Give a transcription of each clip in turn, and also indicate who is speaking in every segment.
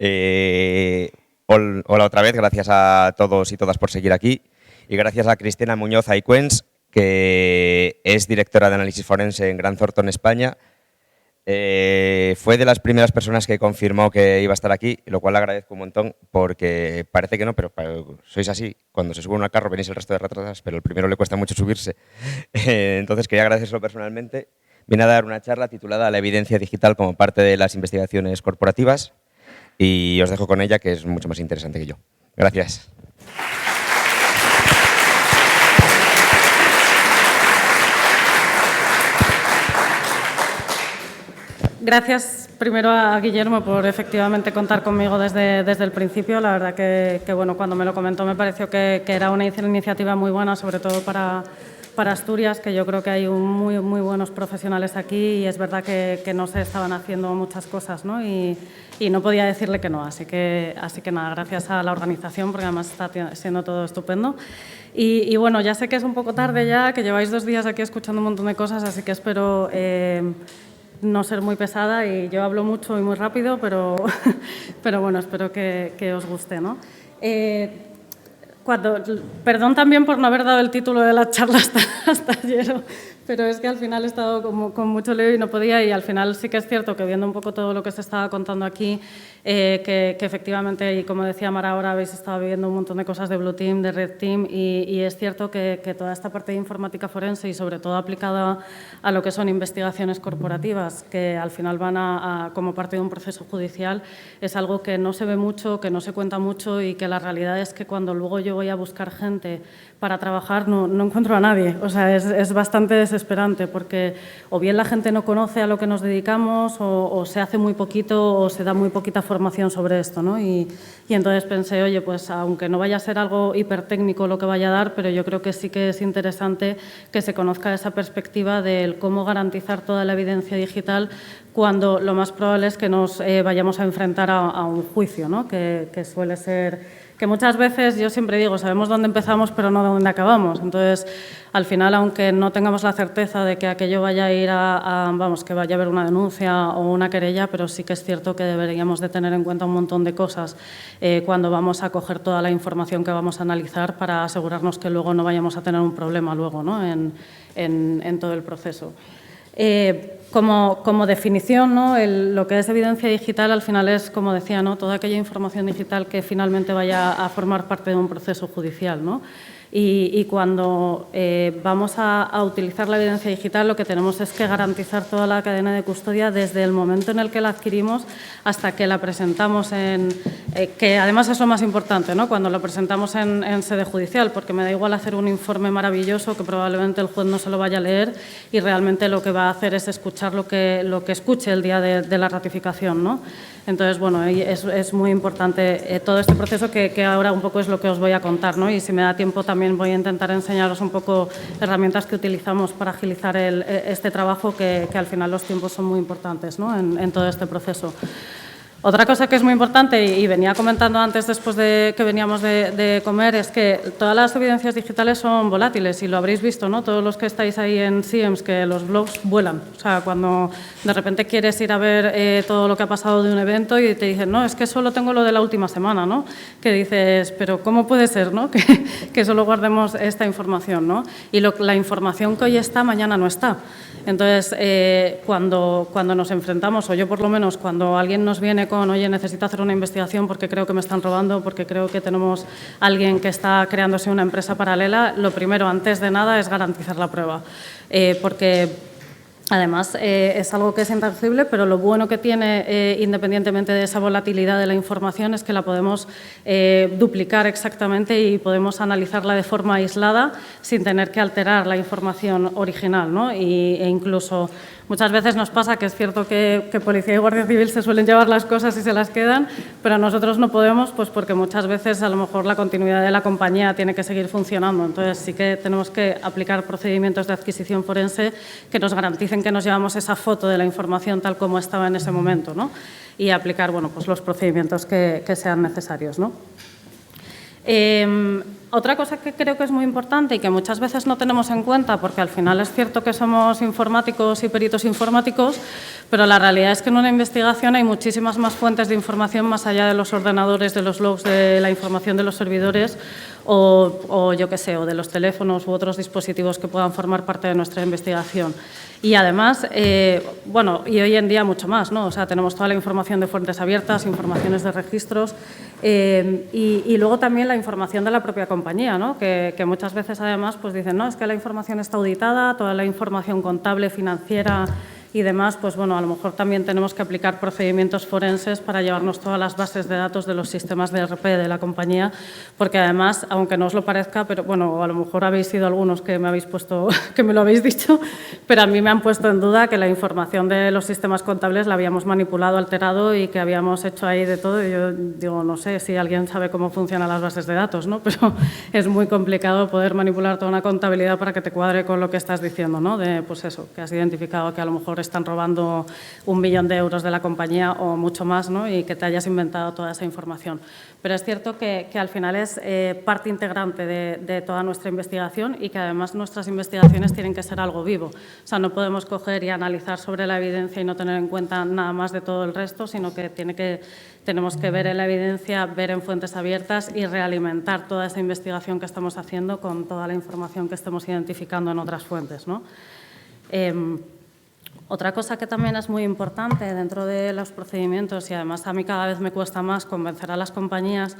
Speaker 1: Hola otra vez, gracias a todos y todas por seguir aquí y gracias a Cristina Muñoz Aycuens, que es directora de análisis forense en Grant Thornton, España. Fue de las primeras personas que confirmó que iba a estar aquí, lo cual le agradezco un montón porque parece que no, pero sois así. Cuando se sube uno al carro venís el resto de retrasadas, pero el primero le cuesta mucho subirse. Entonces quería agradecérselo personalmente. Viene a dar una charla titulada La evidencia digital como parte de las investigaciones corporativas y os dejo con ella, que es mucho más interesante que yo. Gracias.
Speaker 2: Gracias primero a Guillermo por efectivamente contar conmigo desde el principio. La verdad que bueno, cuando me lo comentó me pareció que era una iniciativa muy buena, sobre todo para Asturias, que yo creo que hay muy buenos profesionales aquí y es verdad que no se estaban haciendo muchas cosas, ¿no? Y no podía decirle que no. Así que nada, gracias a la organización, porque además está siendo todo estupendo. Y bueno, ya sé que es un poco tarde ya, que lleváis 2 días aquí escuchando un montón de cosas, así que espero no ser muy pesada y yo hablo mucho y muy rápido, pero bueno, espero que os guste, ¿no? Perdón también por no haber dado el título de la charla hasta ayer, pero es que al final he estado con mucho lío y no podía, y al final sí que es cierto que viendo un poco todo lo que se estaba contando aquí, que efectivamente, y como decía Mara, ahora habéis estado viviendo un montón de cosas de Blue Team, de Red Team, y es cierto que toda esta parte de informática forense y sobre todo aplicada a lo que son investigaciones corporativas, que al final van como parte de un proceso judicial, es algo que no se ve mucho, que no se cuenta mucho y que la realidad es que cuando luego yo voy a buscar gente para trabajar no encuentro a nadie. O sea, es bastante desesperante porque o bien la gente no conoce a lo que nos dedicamos o se hace muy poquito o se da muy poquita formación sobre esto, ¿no? Y entonces pensé, oye, pues aunque no vaya a ser algo hipertécnico lo que vaya a dar, pero yo creo que sí que es interesante que se conozca esa perspectiva del cómo garantizar toda la evidencia digital cuando lo más probable es que nos vayamos a enfrentar a un juicio, ¿no? Que suele ser, que muchas veces, yo siempre digo, sabemos dónde empezamos pero no dónde acabamos. Entonces, al final, aunque no tengamos la certeza de que aquello vaya a ir vamos, que vaya a haber una denuncia o una querella, pero sí que es cierto que deberíamos de tener en cuenta un montón de cosas cuando vamos a coger toda la información que vamos a analizar para asegurarnos que luego no vayamos a tener un problema luego, ¿no? en todo el proceso. Como definición, ¿no? Lo que es evidencia digital al final es, como decía, ¿no? Toda aquella información digital que finalmente vaya a formar parte de un proceso judicial, ¿no? Y cuando vamos a utilizar la evidencia digital, lo que tenemos es que garantizar toda la cadena de custodia desde el momento en el que la adquirimos hasta que la presentamos que además es lo más importante, ¿no? Cuando la presentamos en sede judicial, porque me da igual hacer un informe maravilloso que probablemente el juez no se lo vaya a leer y realmente lo que va a hacer es escuchar lo que escuche el día de la ratificación, ¿no? Entonces, bueno, es muy importante todo este proceso que ahora un poco es lo que os voy a contar, ¿no? Y si me da tiempo también voy a intentar enseñaros un poco herramientas que utilizamos para agilizar este trabajo, que al final los tiempos son muy importantes, ¿no? en todo este proceso. Otra cosa que es muy importante, y venía comentando antes después de que veníamos de comer, es que todas las evidencias digitales son volátiles y lo habréis visto, ¿no? Todos los que estáis ahí en SIEMS, que los blogs vuelan. O sea, cuando de repente quieres ir a ver todo lo que ha pasado de un evento y te dicen, no, es que solo tengo lo de la última semana, ¿no? Que dices, pero ¿cómo puede ser, ¿no? que solo guardemos esta información, ¿no? Y la información que hoy está, mañana no está. Entonces, cuando nos enfrentamos, o yo por lo menos, cuando alguien nos viene con, oye, necesito hacer una investigación porque creo que me están robando, porque creo que tenemos a alguien que está creándose una empresa paralela, lo primero, antes de nada, es garantizar la prueba. Porque además, es algo que es intangible, pero lo bueno que tiene, independientemente de esa volatilidad de la información, es que la podemos duplicar exactamente y podemos analizarla de forma aislada sin tener que alterar la información original, ¿no? E incluso muchas veces nos pasa que es cierto que Policía y Guardia Civil se suelen llevar las cosas y se las quedan, pero nosotros no podemos, pues porque muchas veces a lo mejor la continuidad de la compañía tiene que seguir funcionando. Entonces sí que tenemos que aplicar procedimientos de adquisición forense que nos garanticen que nos llevamos esa foto de la información tal como estaba en ese momento, ¿no? Y aplicar, bueno, pues los procedimientos que sean necesarios, ¿no? Otra cosa que creo que es muy importante y que muchas veces no tenemos en cuenta, porque al final es cierto que somos informáticos y peritos informáticos, pero la realidad es que en una investigación hay muchísimas más fuentes de información más allá de los ordenadores, de los logs, de la información de los servidores o yo qué sé, o de los teléfonos u otros dispositivos que puedan formar parte de nuestra investigación. Y además, bueno, y hoy en día mucho más, ¿no? O sea, tenemos toda la información de fuentes abiertas, informaciones de registros y luego también la información de la propia compañía, ¿no? Que muchas veces además pues dicen, no, es que la información está auditada, toda la información contable, financiera y demás, pues bueno, a lo mejor también tenemos que aplicar procedimientos forenses para llevarnos todas las bases de datos de los sistemas de ERP de la compañía, porque además, aunque no os lo parezca, pero bueno, a lo mejor habéis sido algunos que me habéis puesto, que me lo habéis dicho, pero a mí me han puesto en duda que la información de los sistemas contables la habíamos manipulado, alterado y que habíamos hecho ahí de todo. Y yo digo, no sé si alguien sabe cómo funcionan las bases de datos, ¿no? Pero es muy complicado poder manipular toda una contabilidad para que te cuadre con lo que estás diciendo, ¿no? De, pues eso, que has identificado que a lo mejor están robando 1 millón de euros de la compañía o mucho más, ¿no? Y que te hayas inventado toda esa información. Pero es cierto que al final es parte integrante de toda nuestra investigación y que además nuestras investigaciones tienen que ser algo vivo. O sea, no podemos coger y analizar sobre la evidencia y no tener en cuenta nada más de todo el resto, sino que tenemos que ver en la evidencia, ver en fuentes abiertas y realimentar toda esa investigación que estamos haciendo con toda la información que estemos identificando en otras fuentes, ¿no? Otra cosa que también es muy importante dentro de los procedimientos, y además a mí cada vez me cuesta más convencer a las compañías,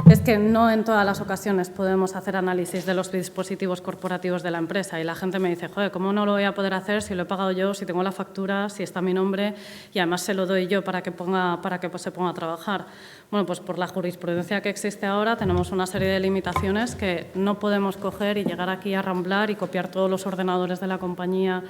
Speaker 2: es que no en todas las ocasiones podemos hacer análisis de los dispositivos corporativos de la empresa y la gente me dice, joder, ¿cómo no lo voy a poder hacer si lo he pagado yo, si tengo la factura, si está mi nombre y además se lo doy yo para que se ponga a trabajar? Bueno, pues por la jurisprudencia que existe ahora tenemos una serie de limitaciones que no podemos coger y llegar aquí a ramblar y copiar todos los ordenadores de la compañía,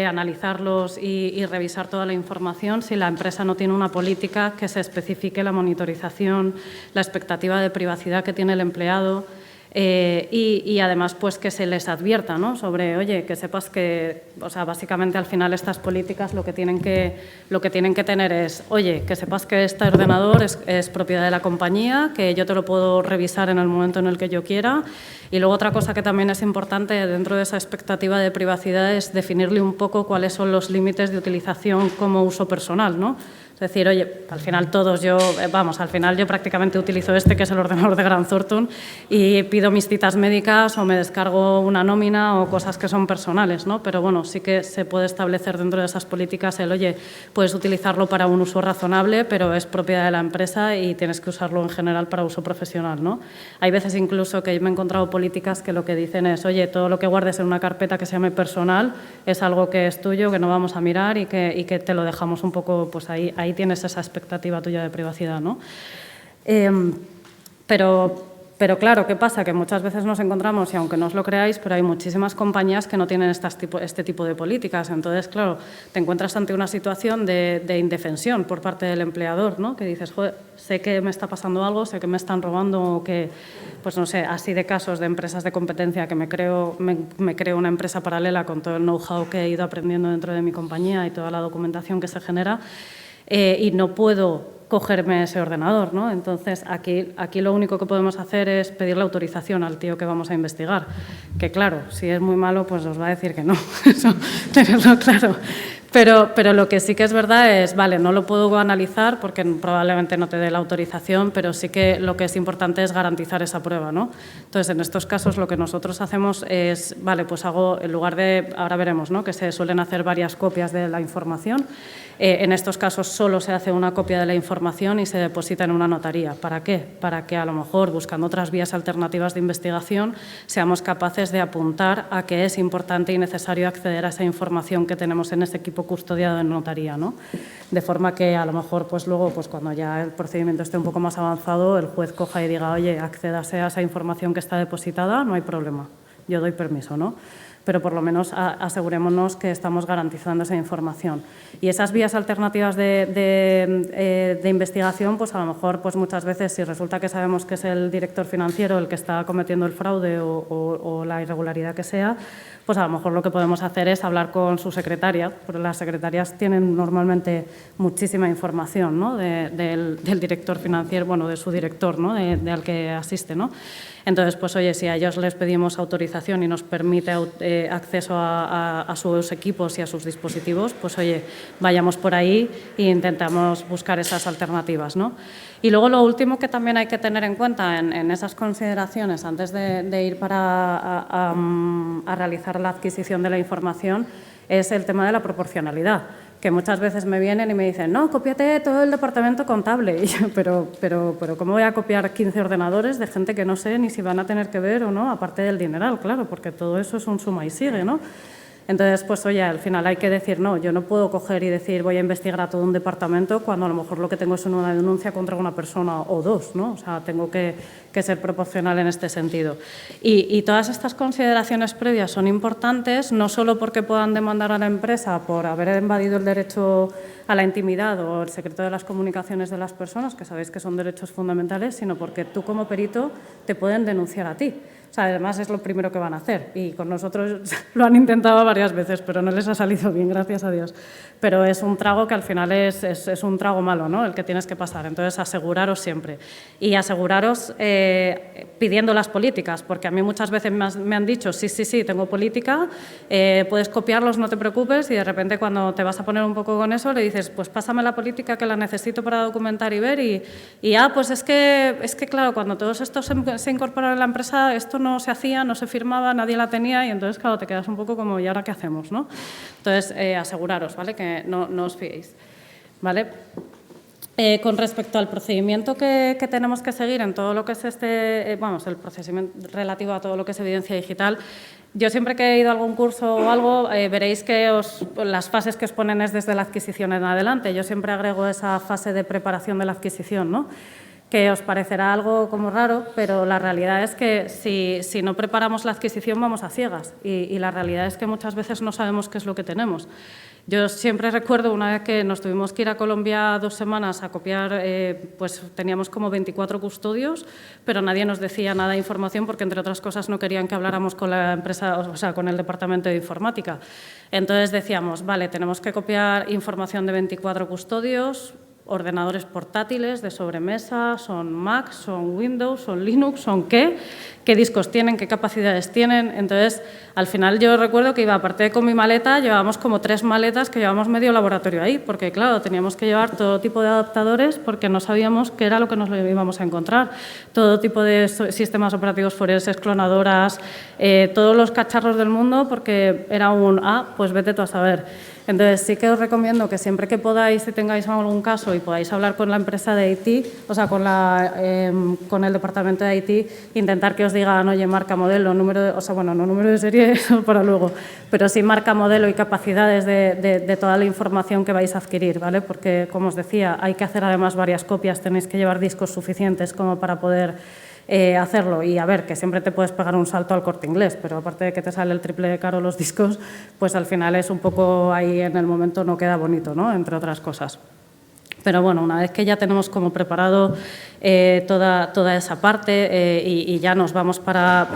Speaker 2: analizarlos y revisar toda la información si la empresa no tiene una política que se especifique la monitorización, la expectativa de privacidad que tiene el empleado y además pues que se les advierta, ¿no? Sobre, oye, que sepas que, o sea, básicamente al final estas políticas lo que tienen que tener es, oye, que sepas que este ordenador es propiedad de la compañía, que yo te lo puedo revisar en el momento en el que yo quiera. Y luego otra cosa que también es importante dentro de esa expectativa de privacidad es definirle un poco cuáles son los límites de utilización como uso personal, ¿no? Es decir, oye, al final al final yo prácticamente utilizo que es el ordenador de Grant Thornton y pido mis citas médicas o me descargo una nómina o cosas que son personales, ¿no? Pero bueno, sí que se puede establecer dentro de esas políticas oye, puedes utilizarlo para un uso razonable, pero es propiedad de la empresa y tienes que usarlo en general para uso profesional, ¿no? Hay veces incluso que yo me he encontrado políticas que lo que dicen es, oye, todo lo que guardes en una carpeta que se llame personal es algo que es tuyo, que no vamos a mirar y que te lo dejamos un poco, pues ahí tienes esa expectativa tuya de privacidad, ¿no? Pero claro, ¿qué pasa? Que muchas veces nos encontramos, y aunque no os lo creáis, pero hay muchísimas compañías que no tienen este tipo de políticas. Entonces, claro, te encuentras ante una situación de indefensión por parte del empleador, ¿no? Que dices, joder, sé que me está pasando algo, sé que me están robando o que, pues no sé, así de casos de empresas de competencia que me creo una empresa paralela con todo el know-how que he ido aprendiendo dentro de mi compañía y toda la documentación que se genera y no puedo cogerme ese ordenador, ¿no? Entonces, aquí lo único que podemos hacer es pedir la autorización al tío que vamos a investigar. Que claro, si es muy malo, pues os va a decir que no. Eso, tenerlo claro. Pero lo que sí que es verdad es, vale, no lo puedo analizar porque probablemente no te dé la autorización, pero sí que lo que es importante es garantizar esa prueba, ¿no? Entonces, en estos casos lo que nosotros hacemos es, vale, pues hago, en lugar de, ahora veremos, ¿no? Que se suelen hacer varias copias de la información. En estos casos solo se hace una copia de la información y se deposita en una notaría. ¿Para qué? Para que a lo mejor, buscando otras vías alternativas de investigación, seamos capaces de apuntar a que es importante y necesario acceder a esa información que tenemos en ese equipo custodiado en notaría, ¿no? De forma que a lo mejor pues luego, pues cuando ya el procedimiento esté un poco más avanzado, el juez coja y diga, oye, accédase a esa información que está depositada, no hay problema, yo doy permiso, ¿no? pero por lo menos asegurémonos que estamos garantizando esa información. Y esas vías alternativas de investigación, pues a lo mejor pues muchas veces, si resulta que sabemos que es el director financiero el que está cometiendo el fraude o la irregularidad que sea, pues a lo mejor lo que podemos hacer es hablar con su secretaria, porque las secretarias tienen normalmente muchísima información, ¿no?, del director financiero, bueno, de su director, ¿no?, al que asiste, ¿no? Entonces, pues oye, si a ellos les pedimos autorización y nos permite acceso a sus equipos y a sus dispositivos, pues oye, vayamos por ahí e intentamos buscar esas alternativas, ¿no? Y luego lo último que también hay que tener en cuenta en esas consideraciones antes de ir a realizar la adquisición de la información es el tema de la proporcionalidad, que muchas veces me vienen y me dicen, no, cópiate todo el departamento contable. Y yo, pero ¿cómo voy a copiar 15 ordenadores de gente que no sé ni si van a tener que ver o no, aparte del dineral? Claro, porque todo eso es un suma y sigue, ¿no? Entonces, pues oye, al final hay que decir, no, yo no puedo coger y decir voy a investigar a todo un departamento cuando a lo mejor lo que tengo es una denuncia contra una persona o dos, ¿no? O sea, tengo que ser proporcional en este sentido. Y todas estas consideraciones previas son importantes, no solo porque puedan demandar a la empresa por haber invadido el derecho a la intimidad o el secreto de las comunicaciones de las personas, que sabéis que son derechos fundamentales, sino porque tú como perito te pueden denunciar a ti. O sea, además es lo primero que van a hacer y con nosotros lo han intentado varias veces, pero no les ha salido bien, gracias a Dios. Pero es un trago que al final es un trago malo, ¿no?, el que tienes que pasar. Entonces, aseguraros siempre. Y aseguraros pidiendo las políticas, porque a mí muchas veces me han dicho, sí, tengo política, puedes copiarlos, no te preocupes, y de repente cuando te vas a poner un poco con eso le dices, pues pásame la política que la necesito para documentar y ver pues es que claro, cuando todos estos se incorporaron a la empresa, esto no se hacía, no se firmaba, nadie la tenía y entonces, claro, te quedas un poco como, ¿y ahora qué hacemos?, ¿no? Entonces, aseguraros, ¿vale?, que no os fiéis, ¿vale? Con respecto al procedimiento que tenemos que seguir en todo lo que es el procedimiento relativo a todo lo que es evidencia digital, yo siempre que he ido a algún curso o algo, veréis que las fases que os ponen es desde la adquisición en adelante. Yo siempre agrego esa fase de preparación de la adquisición, ¿no?, que os parecerá algo como raro, pero la realidad es que si no preparamos la adquisición vamos a ciegas y la realidad es que muchas veces no sabemos qué es lo que tenemos. Yo siempre recuerdo una vez que nos tuvimos que ir a Colombia 2 semanas a copiar, pues teníamos como 24 custodios, pero nadie nos decía nada de información porque, entre otras cosas, no querían que habláramos con la empresa, o sea, con el departamento de informática. Entonces decíamos, vale, tenemos que copiar información de 24 custodios, ordenadores portátiles de sobremesa, son Mac, son Windows, son Linux, son qué discos tienen, qué capacidades tienen. Entonces, al final yo recuerdo que iba, aparte de con mi maleta, llevábamos como 3 maletas que llevábamos medio laboratorio ahí, porque claro, teníamos que llevar todo tipo de adaptadores porque no sabíamos qué era lo que nos íbamos a encontrar. Todo tipo de sistemas operativos forenses, clonadoras, todos los cacharros del mundo, porque era pues vete tú a saber. Entonces, sí que os recomiendo que siempre que podáis, si tengáis algún caso y podáis hablar con la empresa de IT, o sea, con el departamento de IT, intentar que os digan, oye, marca, modelo, número no número de serie, eso para luego, pero sí marca, modelo y capacidades de toda la información que vais a adquirir, ¿vale? Porque, como os decía, hay que hacer además varias copias, tenéis que llevar discos suficientes como para poder hacerlo. Y a ver, que siempre te puedes pegar un salto al Corte Inglés, pero aparte de que te sale el triple de caro los discos, pues al final es un poco ahí en el momento no queda bonito, ¿no?, entre otras cosas. Pero bueno, una vez que ya tenemos como preparado toda esa parte y ya nos vamos para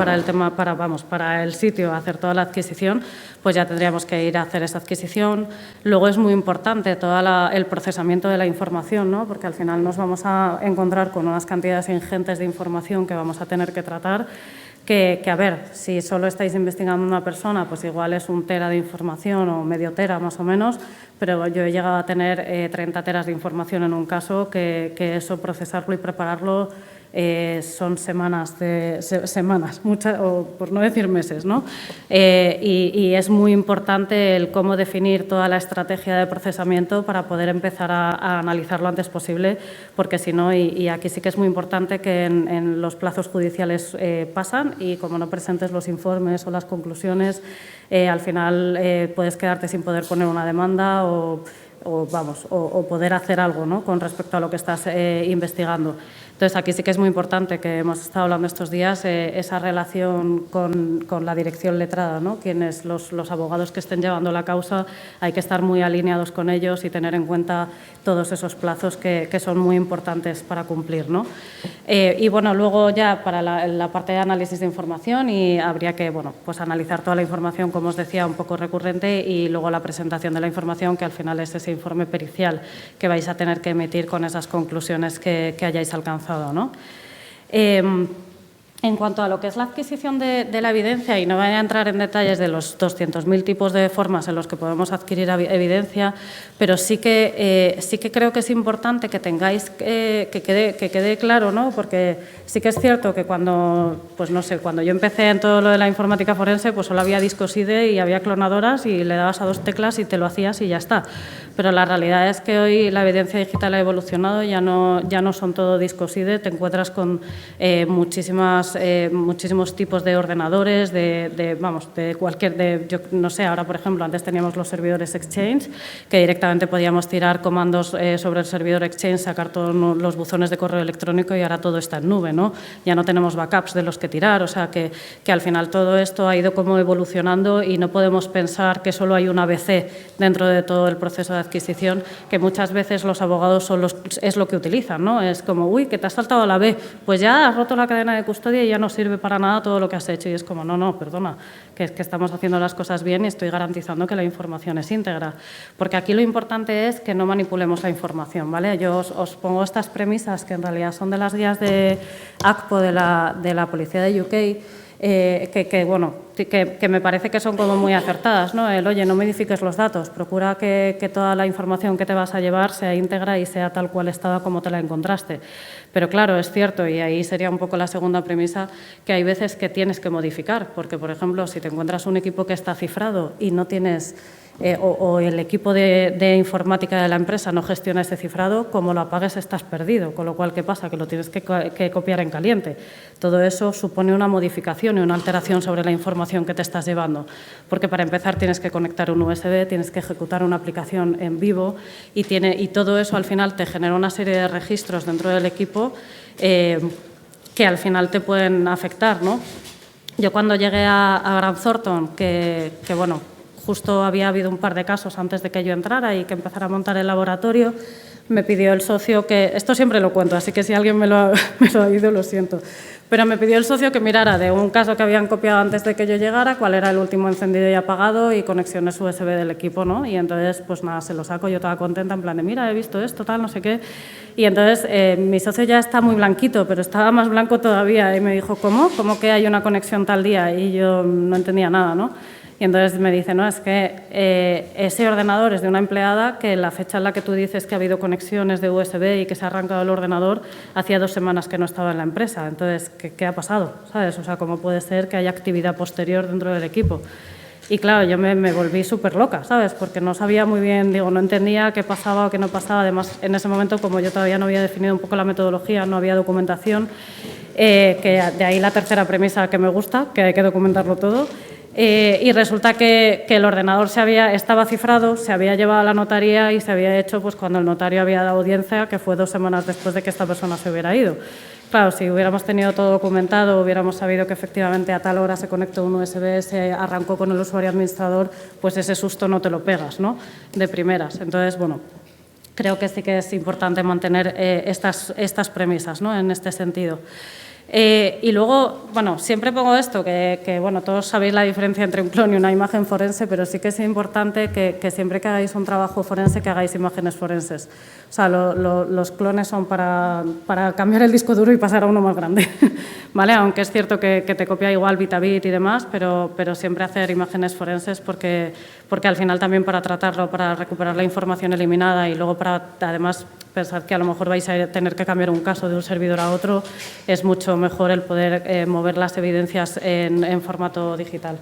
Speaker 2: el sitio a hacer toda la adquisición, pues ya tendríamos que ir a hacer esa adquisición. Luego es muy importante todo el procesamiento de la información, ¿no?, porque al final nos vamos a encontrar con unas cantidades ingentes de información que vamos a tener que tratar. Que a ver, si solo estáis investigando una persona, pues igual es 1 tera de información o medio tera más o menos, pero yo he llegado a tener 30 teras de información en un caso que eso, procesarlo y prepararlo, son semanas, muchas, o por no decir meses, ¿no? Y es muy importante el cómo definir toda la estrategia de procesamiento para poder empezar a analizar lo antes posible, porque si no, y aquí sí que es muy importante que en los plazos judiciales pasan y como no presentes los informes o las conclusiones, al final puedes quedarte sin poder poner una demanda o poder hacer algo, ¿no?, con respecto a lo que estás investigando. Entonces, aquí sí que es muy importante, que hemos estado hablando estos días, esa relación con la dirección letrada, ¿no? Quienes los abogados que estén llevando la causa, hay que estar muy alineados con ellos y tener en cuenta todos esos plazos que son muy importantes para cumplir, ¿no? Y bueno, luego ya para la parte de análisis de información, y habría que pues analizar toda la información, como os decía, un poco recurrente, y luego la presentación de la información, que al final es ese informe pericial que vais a tener que emitir con esas conclusiones que hayáis alcanzado, ¿no? En cuanto a lo que es la adquisición de la evidencia, y no voy a entrar en detalles de los 200.000 tipos de formas en los que podemos adquirir evidencia, pero sí que creo que es importante que tengáis, que quede claro, ¿no? Porque sí que es cierto que cuando yo empecé en todo lo de la informática forense, pues solo había discos IDE y había clonadoras y le dabas a 2 teclas y te lo hacías y ya está. Pero la realidad es que hoy la evidencia digital ha evolucionado, ya no son todo discos IDE, te encuentras con muchísimos tipos de ordenadores, yo no sé, ahora por ejemplo, antes teníamos los servidores Exchange, que directamente podíamos tirar comandos sobre el servidor Exchange, sacar todos los buzones de correo electrónico, y ahora todo está en nube, ¿no? Ya no tenemos backups de los que tirar, o sea que al final todo esto ha ido como evolucionando, y no podemos pensar que solo hay un ABC dentro de todo el proceso de adquisición, que muchas veces los abogados es lo que utilizan, ¿no? Es como, uy, que te has saltado la B, pues ya has roto la cadena de custodia y ya no sirve para nada todo lo que has hecho. Y es como, no, perdona, que es que estamos haciendo las cosas bien y estoy garantizando que la información es íntegra. Porque aquí lo importante es que no manipulemos la información, ¿vale? Yo os pongo estas premisas, que en realidad son de las guías de ACPO de la Policía de UK, que me parece que son como muy acertadas, ¿no? Oye, no modifiques los datos, procura que toda la información que te vas a llevar sea íntegra y sea tal cual estaba como te la encontraste. Pero claro, es cierto, y ahí sería un poco la segunda premisa, que hay veces que tienes que modificar, porque, por ejemplo, si te encuentras un equipo que está cifrado y no tienes, o el equipo de informática de la empresa no gestiona ese cifrado, como lo apagues estás perdido, con lo cual, ¿qué pasa? Que lo tienes que copiar en caliente. Todo eso supone una modificación y una alteración sobre la información que te estás llevando, porque para empezar tienes que conectar un USB, tienes que ejecutar una aplicación en vivo, y todo eso al final te genera una serie de registros dentro del equipo que al final te pueden afectar, ¿no? Yo cuando llegué a Grant Thornton, que bueno, justo había habido un par de casos antes de que yo entrara y que empezara a montar el laboratorio, me pidió el socio que, esto siempre lo cuento, así que si alguien me lo ha oído, lo siento, pero me pidió el socio que mirara de un caso que habían copiado antes de que yo llegara, cuál era el último encendido y apagado y conexiones USB del equipo, ¿no? Y entonces, pues nada, se lo saco, yo estaba contenta, en plan de, mira, he visto esto, tal, no sé qué. Y entonces, mi socio ya está muy blanquito, pero estaba más blanco todavía, y me dijo, ¿cómo? ¿Cómo que hay una conexión tal día? Y yo no entendía nada, ¿no? Y entonces me dice, no, es que ese ordenador es de una empleada que la fecha en la que tú dices que ha habido conexiones de USB y que se ha arrancado el ordenador, hacía 2 semanas que no estaba en la empresa. Entonces, ¿qué ha pasado? ¿Sabes? O sea, ¿cómo puede ser que haya actividad posterior dentro del equipo? Y claro, yo me volví súper loca, ¿sabes? Porque no sabía muy bien, no entendía qué pasaba o qué no pasaba. Además, en ese momento, como yo todavía no había definido un poco la metodología, no había documentación, que de ahí la tercera premisa que me gusta, que hay que documentarlo todo. Y resulta que el ordenador estaba cifrado, se había llevado a la notaría y se había hecho pues, cuando el notario había dado audiencia, que fue 2 semanas después de que esta persona se hubiera ido. Claro, si hubiéramos tenido todo documentado, hubiéramos sabido que efectivamente a tal hora se conectó un USB, se arrancó con el usuario administrador, pues ese susto no te lo pegas, ¿no? De primeras. Entonces, bueno, creo que sí que es importante mantener estas premisas, ¿no? En este sentido. Y luego, bueno, siempre pongo esto, que bueno, todos sabéis la diferencia entre un clon y una imagen forense, pero sí que es importante que siempre que hagáis un trabajo forense, que hagáis imágenes forenses. O sea, los clones son para cambiar el disco duro y pasar a uno más grande, ¿vale? Aunque es cierto que te copia igual bit a bit y demás, pero siempre hacer imágenes forenses porque al final también para tratarlo, para recuperar la información eliminada y luego para, además, pensar que a lo mejor vais a tener que cambiar un caso de un servidor a otro, es mucho mejor el poder mover las evidencias en formato digital.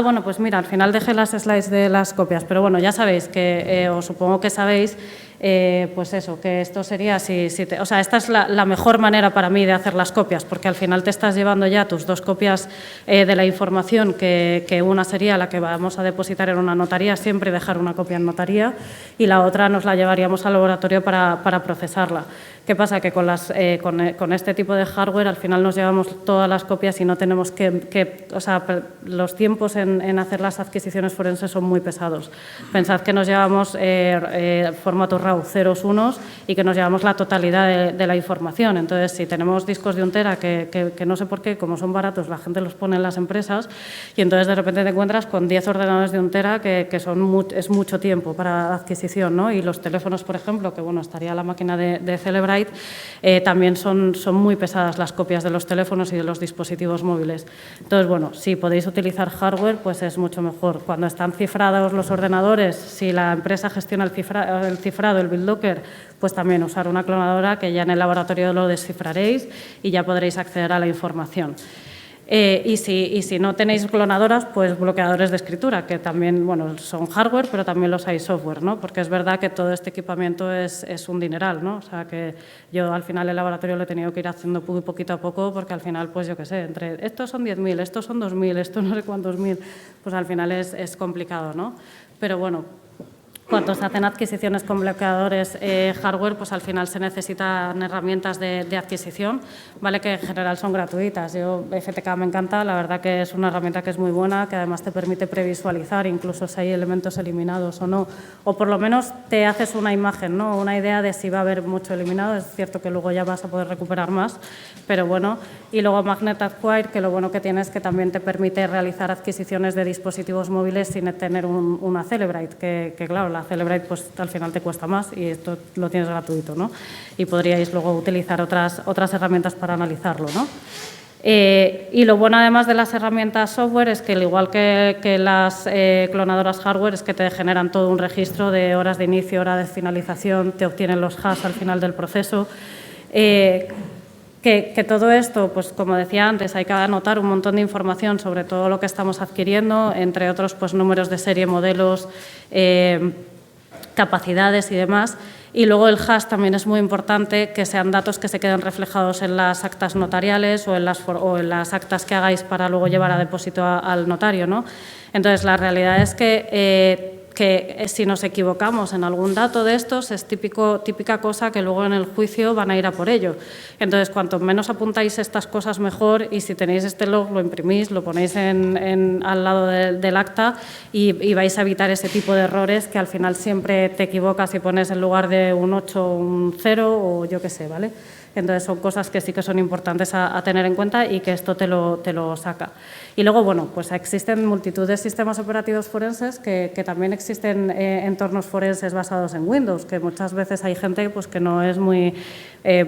Speaker 2: Bueno, pues mira, al final dejé las slides de las copias, pero bueno, ya sabéis que, o supongo que sabéis, pues eso, que esto sería, o sea, esta es la mejor manera para mí de hacer las copias, porque al final te estás llevando ya tus 2 copias de la información, que una sería la que vamos a depositar en una notaría, siempre dejar una copia en notaría, y la otra nos la llevaríamos al laboratorio para procesarla. ¿Qué pasa? Que con este tipo de hardware al final nos llevamos todas las copias y no tenemos o sea, los tiempos en hacer las adquisiciones forenses son muy pesados. Pensad que nos llevamos formato RAW, ceros, unos, y que nos llevamos la totalidad de la información. Entonces, si tenemos discos de 1 tera que no sé por qué, como son baratos, la gente los pone en las empresas y entonces de repente te encuentras con 10 ordenadores de 1 tera que es mucho tiempo para adquisición, ¿no? Y los teléfonos, por ejemplo, que bueno, estaría la máquina de Celebrite, también son muy pesadas las copias de los teléfonos y de los dispositivos móviles. Entonces, bueno, si podéis utilizar hardware, pues es mucho mejor. Cuando están cifrados los ordenadores, si la empresa gestiona el cifrado, el BitLocker, pues también usar una clonadora que ya en el laboratorio lo descifraréis y ya podréis acceder a la información. Y si no tenéis clonadoras, pues bloqueadores de escritura, que también, bueno, son hardware, pero también los hay software, ¿no? Porque es verdad que todo este equipamiento es un dineral, ¿no? O sea, que yo al final el laboratorio lo he tenido que ir haciendo muy poquito a poco, porque al final, pues yo qué sé, entre estos son 10.000, estos son 2.000, estos no sé cuántos mil, pues al final es complicado, ¿no? Pero bueno, cuando se hacen adquisiciones con bloqueadores hardware, pues al final se necesitan herramientas de adquisición, ¿vale? Que en general son gratuitas. Yo, FTK me encanta, la verdad que es una herramienta que es muy buena, que además te permite previsualizar incluso si hay elementos eliminados o no, o por lo menos te haces una imagen, ¿no? Una idea de si va a haber mucho eliminado. Es cierto que luego ya vas a poder recuperar más, pero bueno. Y luego Magnet Acquire, que lo bueno que tiene es que también te permite realizar adquisiciones de dispositivos móviles sin tener una Celebrite, que claro, la Celebrite pues al final te cuesta más y esto lo tienes gratuito, ¿no? Y podríais luego utilizar otras herramientas para analizarlo, ¿no? Y lo bueno además de las herramientas software es que al igual que las clonadoras hardware es que te generan todo un registro de horas de inicio, hora de finalización, te obtienen los hash al final del proceso. Que todo esto, pues como decía antes, hay que anotar un montón de información sobre todo lo que estamos adquiriendo, entre otros pues números de serie, modelos, capacidades y demás. Y luego el hash también es muy importante, que sean datos que se queden reflejados en las actas notariales o en las actas que hagáis para luego llevar a depósito al notario, ¿no? Entonces, la realidad es que si nos equivocamos en algún dato de estos es típica cosa que luego en el juicio van a ir a por ello. Entonces, cuanto menos apuntáis estas cosas mejor, y si tenéis este log lo imprimís, lo ponéis al lado del acta y vais a evitar ese tipo de errores que al final siempre te equivocas y pones en lugar de un 8 un 0 o yo qué sé, ¿vale? Entonces, son cosas que sí que son importantes a tener en cuenta y que esto te lo saca. Y luego, bueno, pues existen multitud de sistemas operativos forenses que también existen entornos forenses basados en Windows, que muchas veces hay gente pues, que no es muy...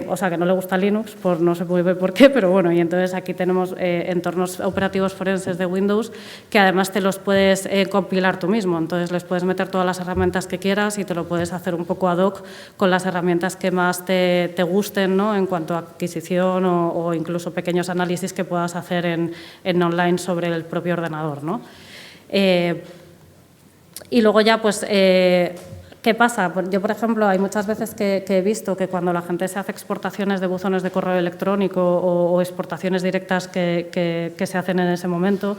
Speaker 2: o sea, que no le gusta Linux, no sé muy bien por qué, pero bueno, y entonces aquí tenemos entornos operativos forenses de Windows que además te los puedes compilar tú mismo. Entonces, les puedes meter todas las herramientas que quieras y te lo puedes hacer un poco ad hoc con las herramientas que más te gusten, ¿no? En cuanto a adquisición o incluso pequeños análisis que puedas hacer en online sobre el propio ordenador, ¿no? Y luego ya, pues, ¿qué pasa? Yo, por ejemplo, hay muchas veces que he visto que cuando la gente se hace exportaciones de buzones de correo electrónico o exportaciones directas que se hacen en ese momento,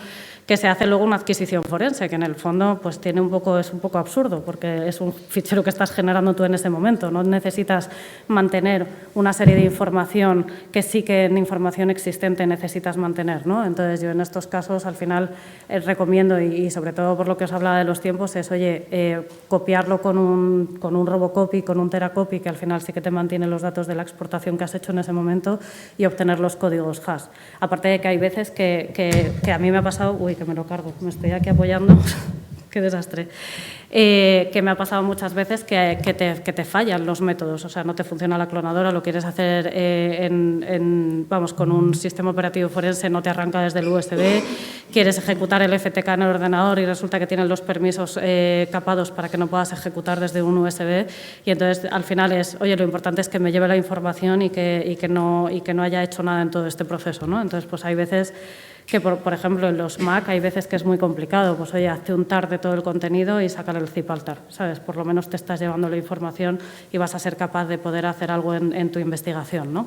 Speaker 2: que se hace luego una adquisición forense, que en el fondo pues, es un poco absurdo, porque es un fichero que estás generando tú en ese momento. No necesitas mantener una serie de información que sí que en información existente necesitas mantener, ¿no? Entonces, yo en estos casos, al final, recomiendo, y sobre todo por lo que os hablaba de los tiempos, es, oye, copiarlo con un Robocopy, con un Teracopy, que al final sí que te mantiene los datos de la exportación que has hecho en ese momento y obtener los códigos hash. Aparte de que hay veces que a mí me ha pasado... Uy, que me lo cargo, me estoy aquí apoyando, qué desastre. Que me ha pasado muchas veces que te fallan los métodos, o sea, no te funciona la clonadora, lo quieres hacer con un sistema operativo forense, no te arranca desde el USB, quieres ejecutar el FTK en el ordenador y resulta que tienen los permisos capados para que no puedas ejecutar desde un USB, y entonces al final oye, lo importante es que me lleve la información y que no haya hecho nada en todo este proceso, ¿no? Entonces, pues hay veces que por ejemplo, en los Mac hay veces que es muy complicado. Pues, oye, hazte un tar de todo el contenido y sacar el zip al tar, ¿sabes? Por lo menos te estás llevando la información y vas a ser capaz de poder hacer algo en tu investigación, ¿no?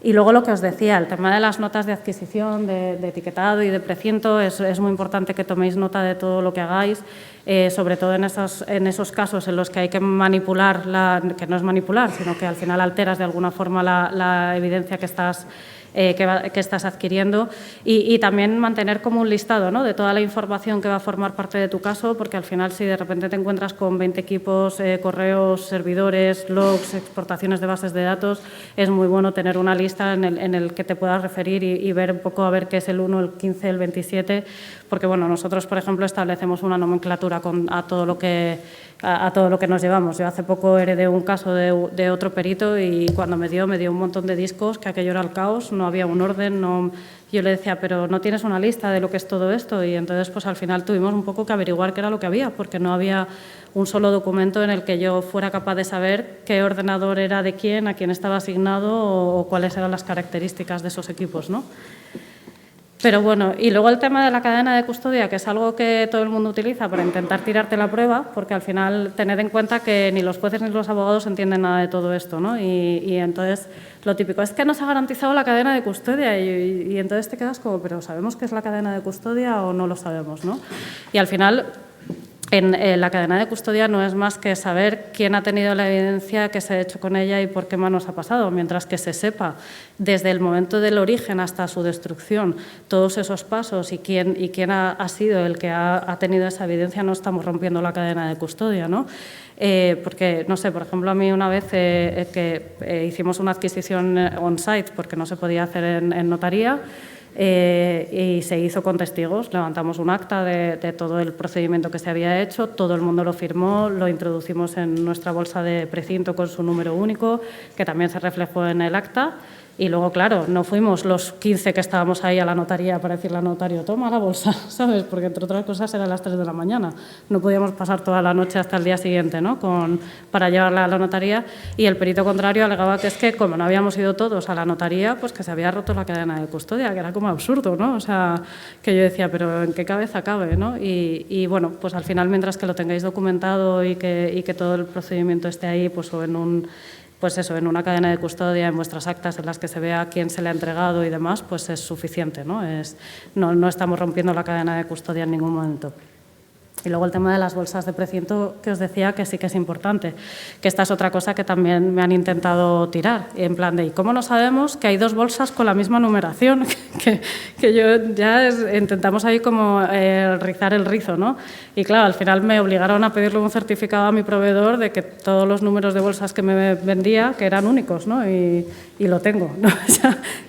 Speaker 2: Y luego lo que os decía, el tema de las notas de adquisición, de etiquetado y de precinto, es muy importante que toméis nota de todo lo que hagáis, sobre todo en esos casos en los que hay que manipular, que no es manipular, sino que al final alteras de alguna forma la evidencia que estás adquiriendo y también mantener como un listado, ¿no?, de toda la información que va a formar parte de tu caso, porque al final si de repente te encuentras con 20 equipos, correos, servidores, logs, exportaciones de bases de datos, es muy bueno tener una lista en el que te puedas referir y ver un poco a ver qué es el 1, el 15, el 27, porque bueno, nosotros, por ejemplo, establecemos una nomenclatura a todo lo que nos llevamos. Yo hace poco heredé un caso de otro perito y cuando me dio un montón de discos, que aquello era el caos, no había un orden, yo le decía, pero no tienes una lista de lo que es todo esto, y entonces pues al final tuvimos un poco que averiguar qué era lo que había, porque no había un solo documento en el que yo fuera capaz de saber qué ordenador era de quién, a quién estaba asignado o cuáles eran las características de esos equipos, ¿no? Pero bueno, y luego el tema de la cadena de custodia, que es algo que todo el mundo utiliza para intentar tirarte la prueba, porque al final tened en cuenta que ni los jueces ni los abogados entienden nada de todo esto, ¿no? Y entonces lo típico es que no se ha garantizado la cadena de custodia y entonces te quedas como, pero ¿sabemos qué es la cadena de custodia o no lo sabemos, ¿no? Y al final en la cadena de custodia no es más que saber quién ha tenido la evidencia, qué se ha hecho con ella y por qué manos ha pasado, mientras que se sepa desde el momento del origen hasta su destrucción todos esos pasos y quién ha sido el que ha tenido esa evidencia, no estamos rompiendo la cadena de custodia, ¿no? Porque, no sé, por ejemplo, a mí una vez que hicimos una adquisición on-site porque no se podía hacer en notaría, y se hizo con testigos, levantamos un acta de todo el procedimiento que se había hecho, todo el mundo lo firmó, lo introducimos en nuestra bolsa de precinto con su número único, que también se reflejó en el acta. Y luego, claro, no fuimos los 15 que estábamos ahí a la notaría para decirle al notario, toma la bolsa, ¿sabes? Porque, entre otras cosas, eran las 3 de la mañana. No podíamos pasar toda la noche hasta el día siguiente, ¿no?, para llevarla a la notaría. Y el perito contrario alegaba que es que, como no habíamos ido todos a la notaría, pues que se había roto la cadena de custodia, que era como absurdo, ¿no? O sea, que yo decía, pero ¿en qué cabeza cabe, no? Y bueno, pues al final, mientras que lo tengáis documentado y que todo el procedimiento esté ahí, pues o en en una cadena de custodia, en vuestras actas en las que se vea quién se le ha entregado y demás, pues es suficiente, ¿no? No estamos rompiendo la cadena de custodia en ningún momento. Y luego el tema de las bolsas de precinto, que os decía que sí que es importante, que esta es otra cosa que también me han intentado tirar, en plan de, ¿y cómo no sabemos que hay 2 bolsas con la misma numeración? que yo ya intentamos ahí como rizar el rizo, ¿no? Y claro, al final me obligaron a pedirle un certificado a mi proveedor de que todos los números de bolsas que me vendía, que eran únicos, ¿no? Y lo tengo, ¿no?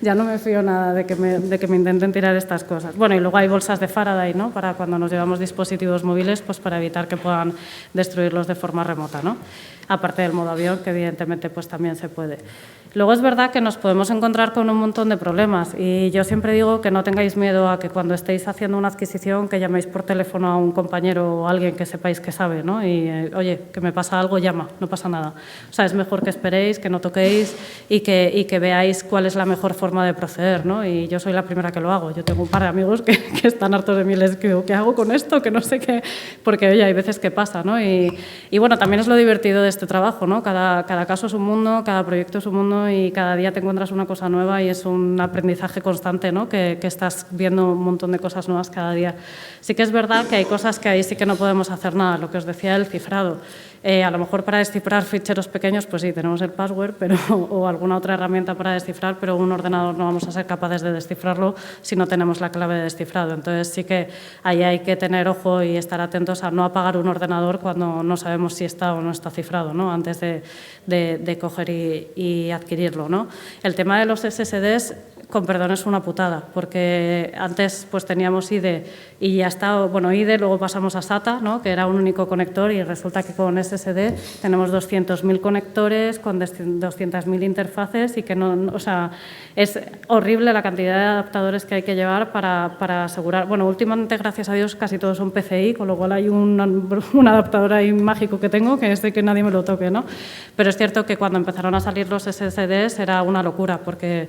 Speaker 2: Ya no me fío nada de que me intenten tirar estas cosas. Bueno, y luego hay bolsas de Faraday, ¿no?, para cuando nos llevamos dispositivos móviles, pues para evitar que puedan destruirlos de forma remota, ¿no? Aparte del modo avión, que evidentemente pues también se puede. Luego es verdad que nos podemos encontrar con un montón de problemas y yo siempre digo que no tengáis miedo a que cuando estéis haciendo una adquisición que llaméis por teléfono a un compañero o a alguien que sepáis que sabe, ¿no? Y, oye, que me pasa algo, llama, no pasa nada. O sea, es mejor que esperéis, que no toquéis y que veáis cuál es la mejor forma de proceder, ¿no? Y yo soy la primera que lo hago. Yo tengo un par de amigos que están hartos de mí, les digo, ¿qué hago con esto? Que no sé qué, porque, oye, hay veces que pasa, ¿no? Y bueno, también es lo divertido de este trabajo, ¿no? Cada caso es un mundo, cada proyecto es un mundo y cada día te encuentras una cosa nueva y es un aprendizaje constante, ¿no? Que estás viendo un montón de cosas nuevas cada día. Sí que es verdad que hay cosas que ahí sí que no podemos hacer nada, lo que os decía del cifrado. A lo mejor para descifrar ficheros pequeños, pues sí, tenemos el password o alguna otra herramienta para descifrar, pero un ordenador no vamos a ser capaces de descifrarlo si no tenemos la clave de descifrado. Entonces sí que ahí hay que tener ojo y estar atentos a no apagar un ordenador cuando no sabemos si está o no está cifrado, ¿no? Antes de coger y adquirirlo, ¿no? El tema de los SSDs, con perdón, es una putada, porque antes pues teníamos IDE y ya está, bueno, IDE, luego pasamos a SATA, ¿no?, que era un único conector y resulta que con SSD tenemos 200.000 conectores con 200.000 interfaces y que no, o sea, es horrible la cantidad de adaptadores que hay que llevar para asegurar. Bueno, últimamente, gracias a Dios, casi todos son PCI, con lo cual hay un adaptador ahí mágico que tengo, que es de que nadie me lo toque, ¿no? Pero es cierto que cuando empezaron a salir los SSDs era una locura, porque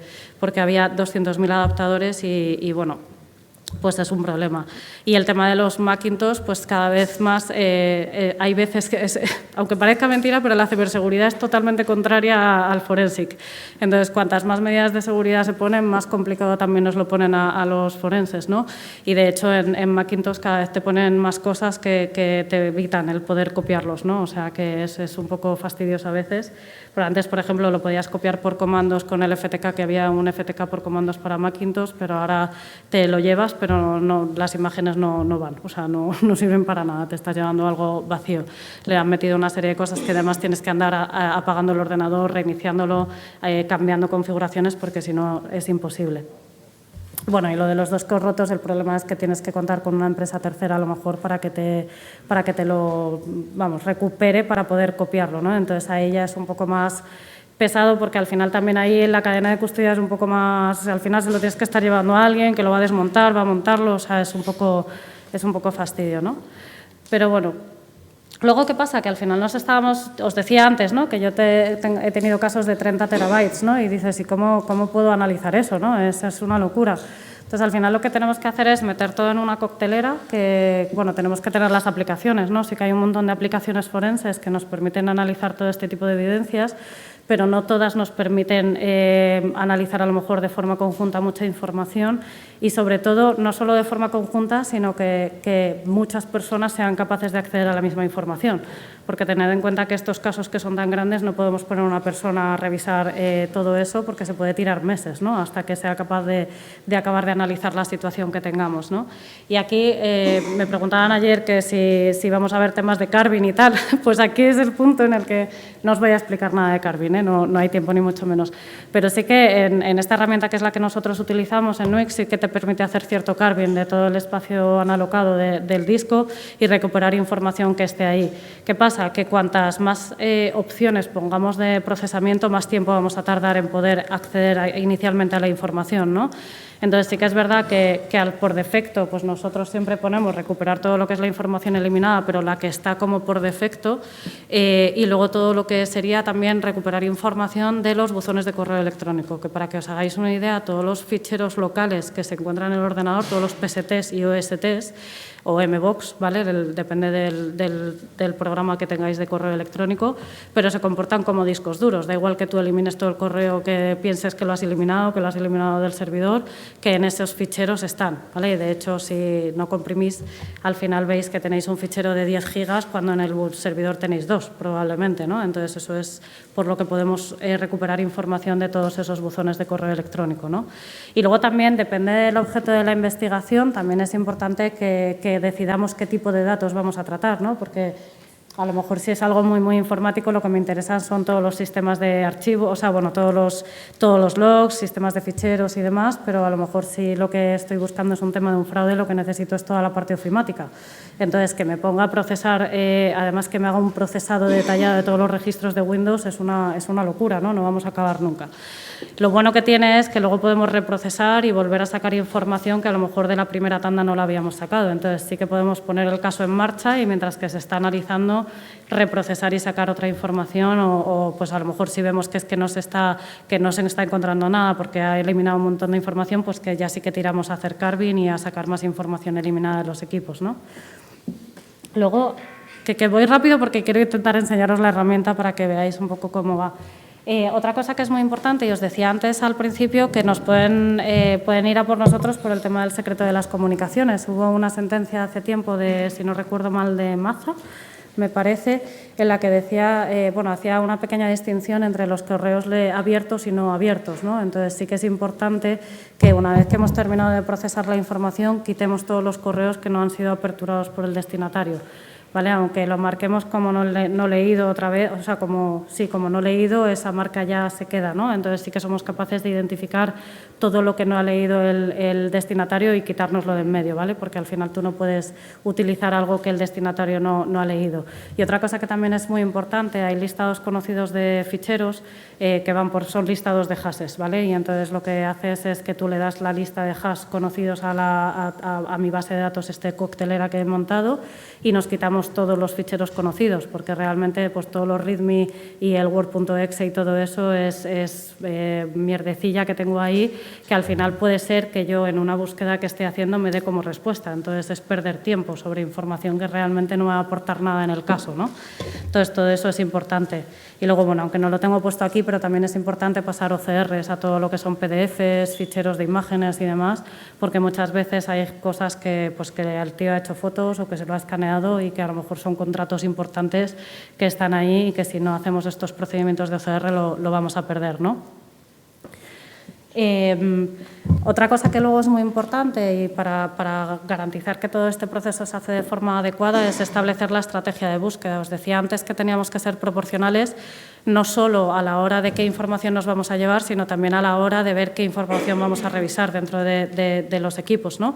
Speaker 2: había 200.000 adaptadores y bueno, pues es un problema. Y el tema de los Macintosh, pues cada vez más, hay veces que, aunque parezca mentira, pero la ciberseguridad es totalmente contraria al forensic. Entonces, cuantas más medidas de seguridad se ponen, más complicado también nos lo ponen a los forenses, ¿no? Y de hecho, en Macintosh cada vez te ponen más cosas que te evitan el poder copiarlos, ¿no? O sea, que es un poco fastidioso a veces. Pero antes, por ejemplo, lo podías copiar por comandos con el FTK, que había un FTK por comandos para Macintosh, pero ahora te lo llevas, pero no, las imágenes no van, o sea, no sirven para nada, te estás llevando algo vacío. Le han metido una serie de cosas que además tienes que andar apagando el ordenador, reiniciándolo, cambiando configuraciones, porque si no es imposible. Bueno, y lo de los discos rotos, el problema es que tienes que contar con una empresa tercera a lo mejor para que te lo, vamos, recupere para poder copiarlo, ¿no? Entonces ahí ya es un poco más pesado porque al final también ahí en la cadena de custodia es un poco más, al final se lo tienes que estar llevando a alguien que lo va a desmontar, va a montarlo, o sea, es un poco fastidio, ¿no? Pero bueno. Luego, ¿qué pasa? Que al final os decía antes, ¿no? Que yo he tenido casos de 30 terabytes, ¿no? Y dices, ¿y cómo puedo analizar eso, no? Es una locura. Entonces, al final lo que tenemos que hacer es meter todo en una coctelera, que, bueno, tenemos que tener las aplicaciones, ¿no? Sí que hay un montón de aplicaciones forenses que nos permiten analizar todo este tipo de evidencias, pero no todas nos permiten analizar a lo mejor de forma conjunta mucha información y sobre todo no solo de forma conjunta, sino que muchas personas sean capaces de acceder a la misma información. Porque tened en cuenta que estos casos que son tan grandes no podemos poner a una persona a revisar todo eso porque se puede tirar meses, ¿no? Hasta que sea capaz de acabar de analizar la situación que tengamos, ¿no? Y aquí me preguntaban ayer que si vamos a ver temas de Carbin y tal, pues aquí es el punto en el que no os voy a explicar nada de Carbin, ¿eh? No hay tiempo ni mucho menos. Pero sí que en esta herramienta que es la que nosotros utilizamos en Nuix sí que te permite hacer cierto Carbin de todo el espacio analocado del disco y recuperar información que esté ahí. ¿Qué pasa? Que cuantas más opciones pongamos de procesamiento, más tiempo vamos a tardar en poder acceder inicialmente a la información, ¿no? Entonces, sí que es verdad que por defecto pues nosotros siempre ponemos recuperar todo lo que es la información eliminada, pero la que está como por defecto, y luego todo lo que sería también recuperar información de los buzones de correo electrónico, que para que os hagáis una idea, todos los ficheros locales que se encuentran en el ordenador, todos los PSTs y OSTs, o MBox, ¿vale? Depende del programa que tengáis de correo electrónico, pero se comportan como discos duros. Da igual que tú elimines todo el correo que pienses que lo has eliminado del servidor, que en esos ficheros están, ¿vale? De hecho, si no comprimís, al final veis que tenéis un fichero de 10 gigas cuando en el servidor tenéis 2, probablemente, ¿no? Entonces, eso es por lo que podemos recuperar información de todos esos buzones de correo electrónico, ¿no? Y luego también, depende del objeto de la investigación, también es importante que decidamos qué tipo de datos vamos a tratar, ¿no? Porque a lo mejor si es algo muy informático, lo que me interesan son todos los sistemas de archivo, o sea, bueno, todos los logs, sistemas de ficheros y demás, pero a lo mejor si lo que estoy buscando es un tema de un fraude, lo que necesito es toda la parte ofimática. Entonces, que me ponga a procesar, además que me haga un procesado detallado de todos los registros de Windows, es una locura, ¿no? No vamos a acabar nunca. Lo bueno que tiene es que luego podemos reprocesar y volver a sacar información que a lo mejor de la primera tanda no la habíamos sacado. Entonces, sí que podemos poner el caso en marcha y mientras que se está analizando, reprocesar y sacar otra información o pues a lo mejor si vemos que es que no se está encontrando nada porque ha eliminado un montón de información, pues que ya sí que tiramos a hacer Carbin y a sacar más información eliminada de los equipos, ¿no? Luego, que voy rápido porque quiero intentar enseñaros la herramienta para que veáis un poco cómo va. Otra cosa que es muy importante, y os decía antes al principio, que nos pueden ir a por nosotros por el tema del secreto de las comunicaciones. Hubo una sentencia hace tiempo, si no recuerdo mal, de Maza, me parece, en la que decía, hacía una pequeña distinción entre los correos abiertos y no abiertos, ¿no? Entonces sí que es importante que una vez que hemos terminado de procesar la información, quitemos todos los correos que no han sido aperturados por el destinatario, ¿vale? Aunque lo marquemos como no leído otra vez, o sea, como no leído, esa marca ya se queda, ¿no? Entonces sí que somos capaces de identificar todo lo que no ha leído el destinatario y quitárnoslo de en medio, ¿vale? Porque al final tú no puedes utilizar algo que el destinatario no ha leído. Y otra cosa que también es muy importante, hay listados conocidos de ficheros que son listados de hashes, ¿vale? Y entonces lo que haces es que tú le das la lista de hash conocidos a mi base de datos coctelera que he montado y nos quitamos tenemos todos los ficheros conocidos, porque realmente pues, todos los README y el Word.exe y todo eso es mierdecilla que tengo ahí, que al final puede ser que yo en una búsqueda que esté haciendo me dé como respuesta. Entonces es perder tiempo sobre información que realmente no va a aportar nada en el caso, ¿no? Entonces todo eso es importante. Y luego, bueno, aunque no lo tengo puesto aquí, pero también es importante pasar OCRs a todo lo que son PDFs, ficheros de imágenes y demás, porque muchas veces hay cosas que, pues, que el tío ha hecho fotos o que se lo ha escaneado y que a lo mejor son contratos importantes que están ahí y que si no hacemos estos procedimientos de OCR lo vamos a perder, ¿no? Otra cosa que luego es muy importante y para garantizar que todo este proceso se hace de forma adecuada es establecer la estrategia de búsqueda. Os decía antes que teníamos que ser proporcionales no solo a la hora de qué información nos vamos a llevar, sino también a la hora de ver qué información vamos a revisar dentro de los equipos, ¿no?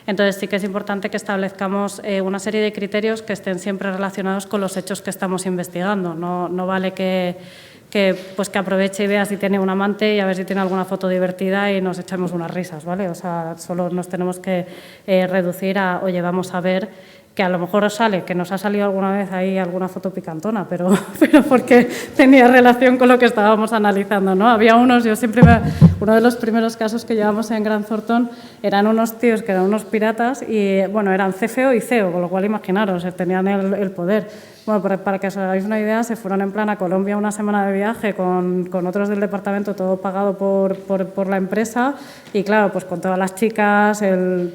Speaker 2: Entonces sí que es importante que establezcamos una serie de criterios que estén siempre relacionados con los hechos que estamos investigando. No vale que aproveche y vea si tiene un amante y a ver si tiene alguna foto divertida y nos echamos unas risas, ¿vale? O sea, solo nos tenemos que reducir a, oye, vamos a ver que a lo mejor os sale, que nos ha salido alguna vez ahí alguna foto picantona, pero porque tenía relación con lo que estábamos analizando, ¿no? Había uno de los primeros casos que llevamos en Grant Thornton eran unos tíos que eran unos piratas y, bueno, eran CFO y CEO, con lo cual imaginaros, tenían el poder. Bueno, para que os hagáis una idea, se fueron en plan a Colombia una semana de viaje con otros del departamento, todo pagado por la empresa y claro, pues con todas las chicas, el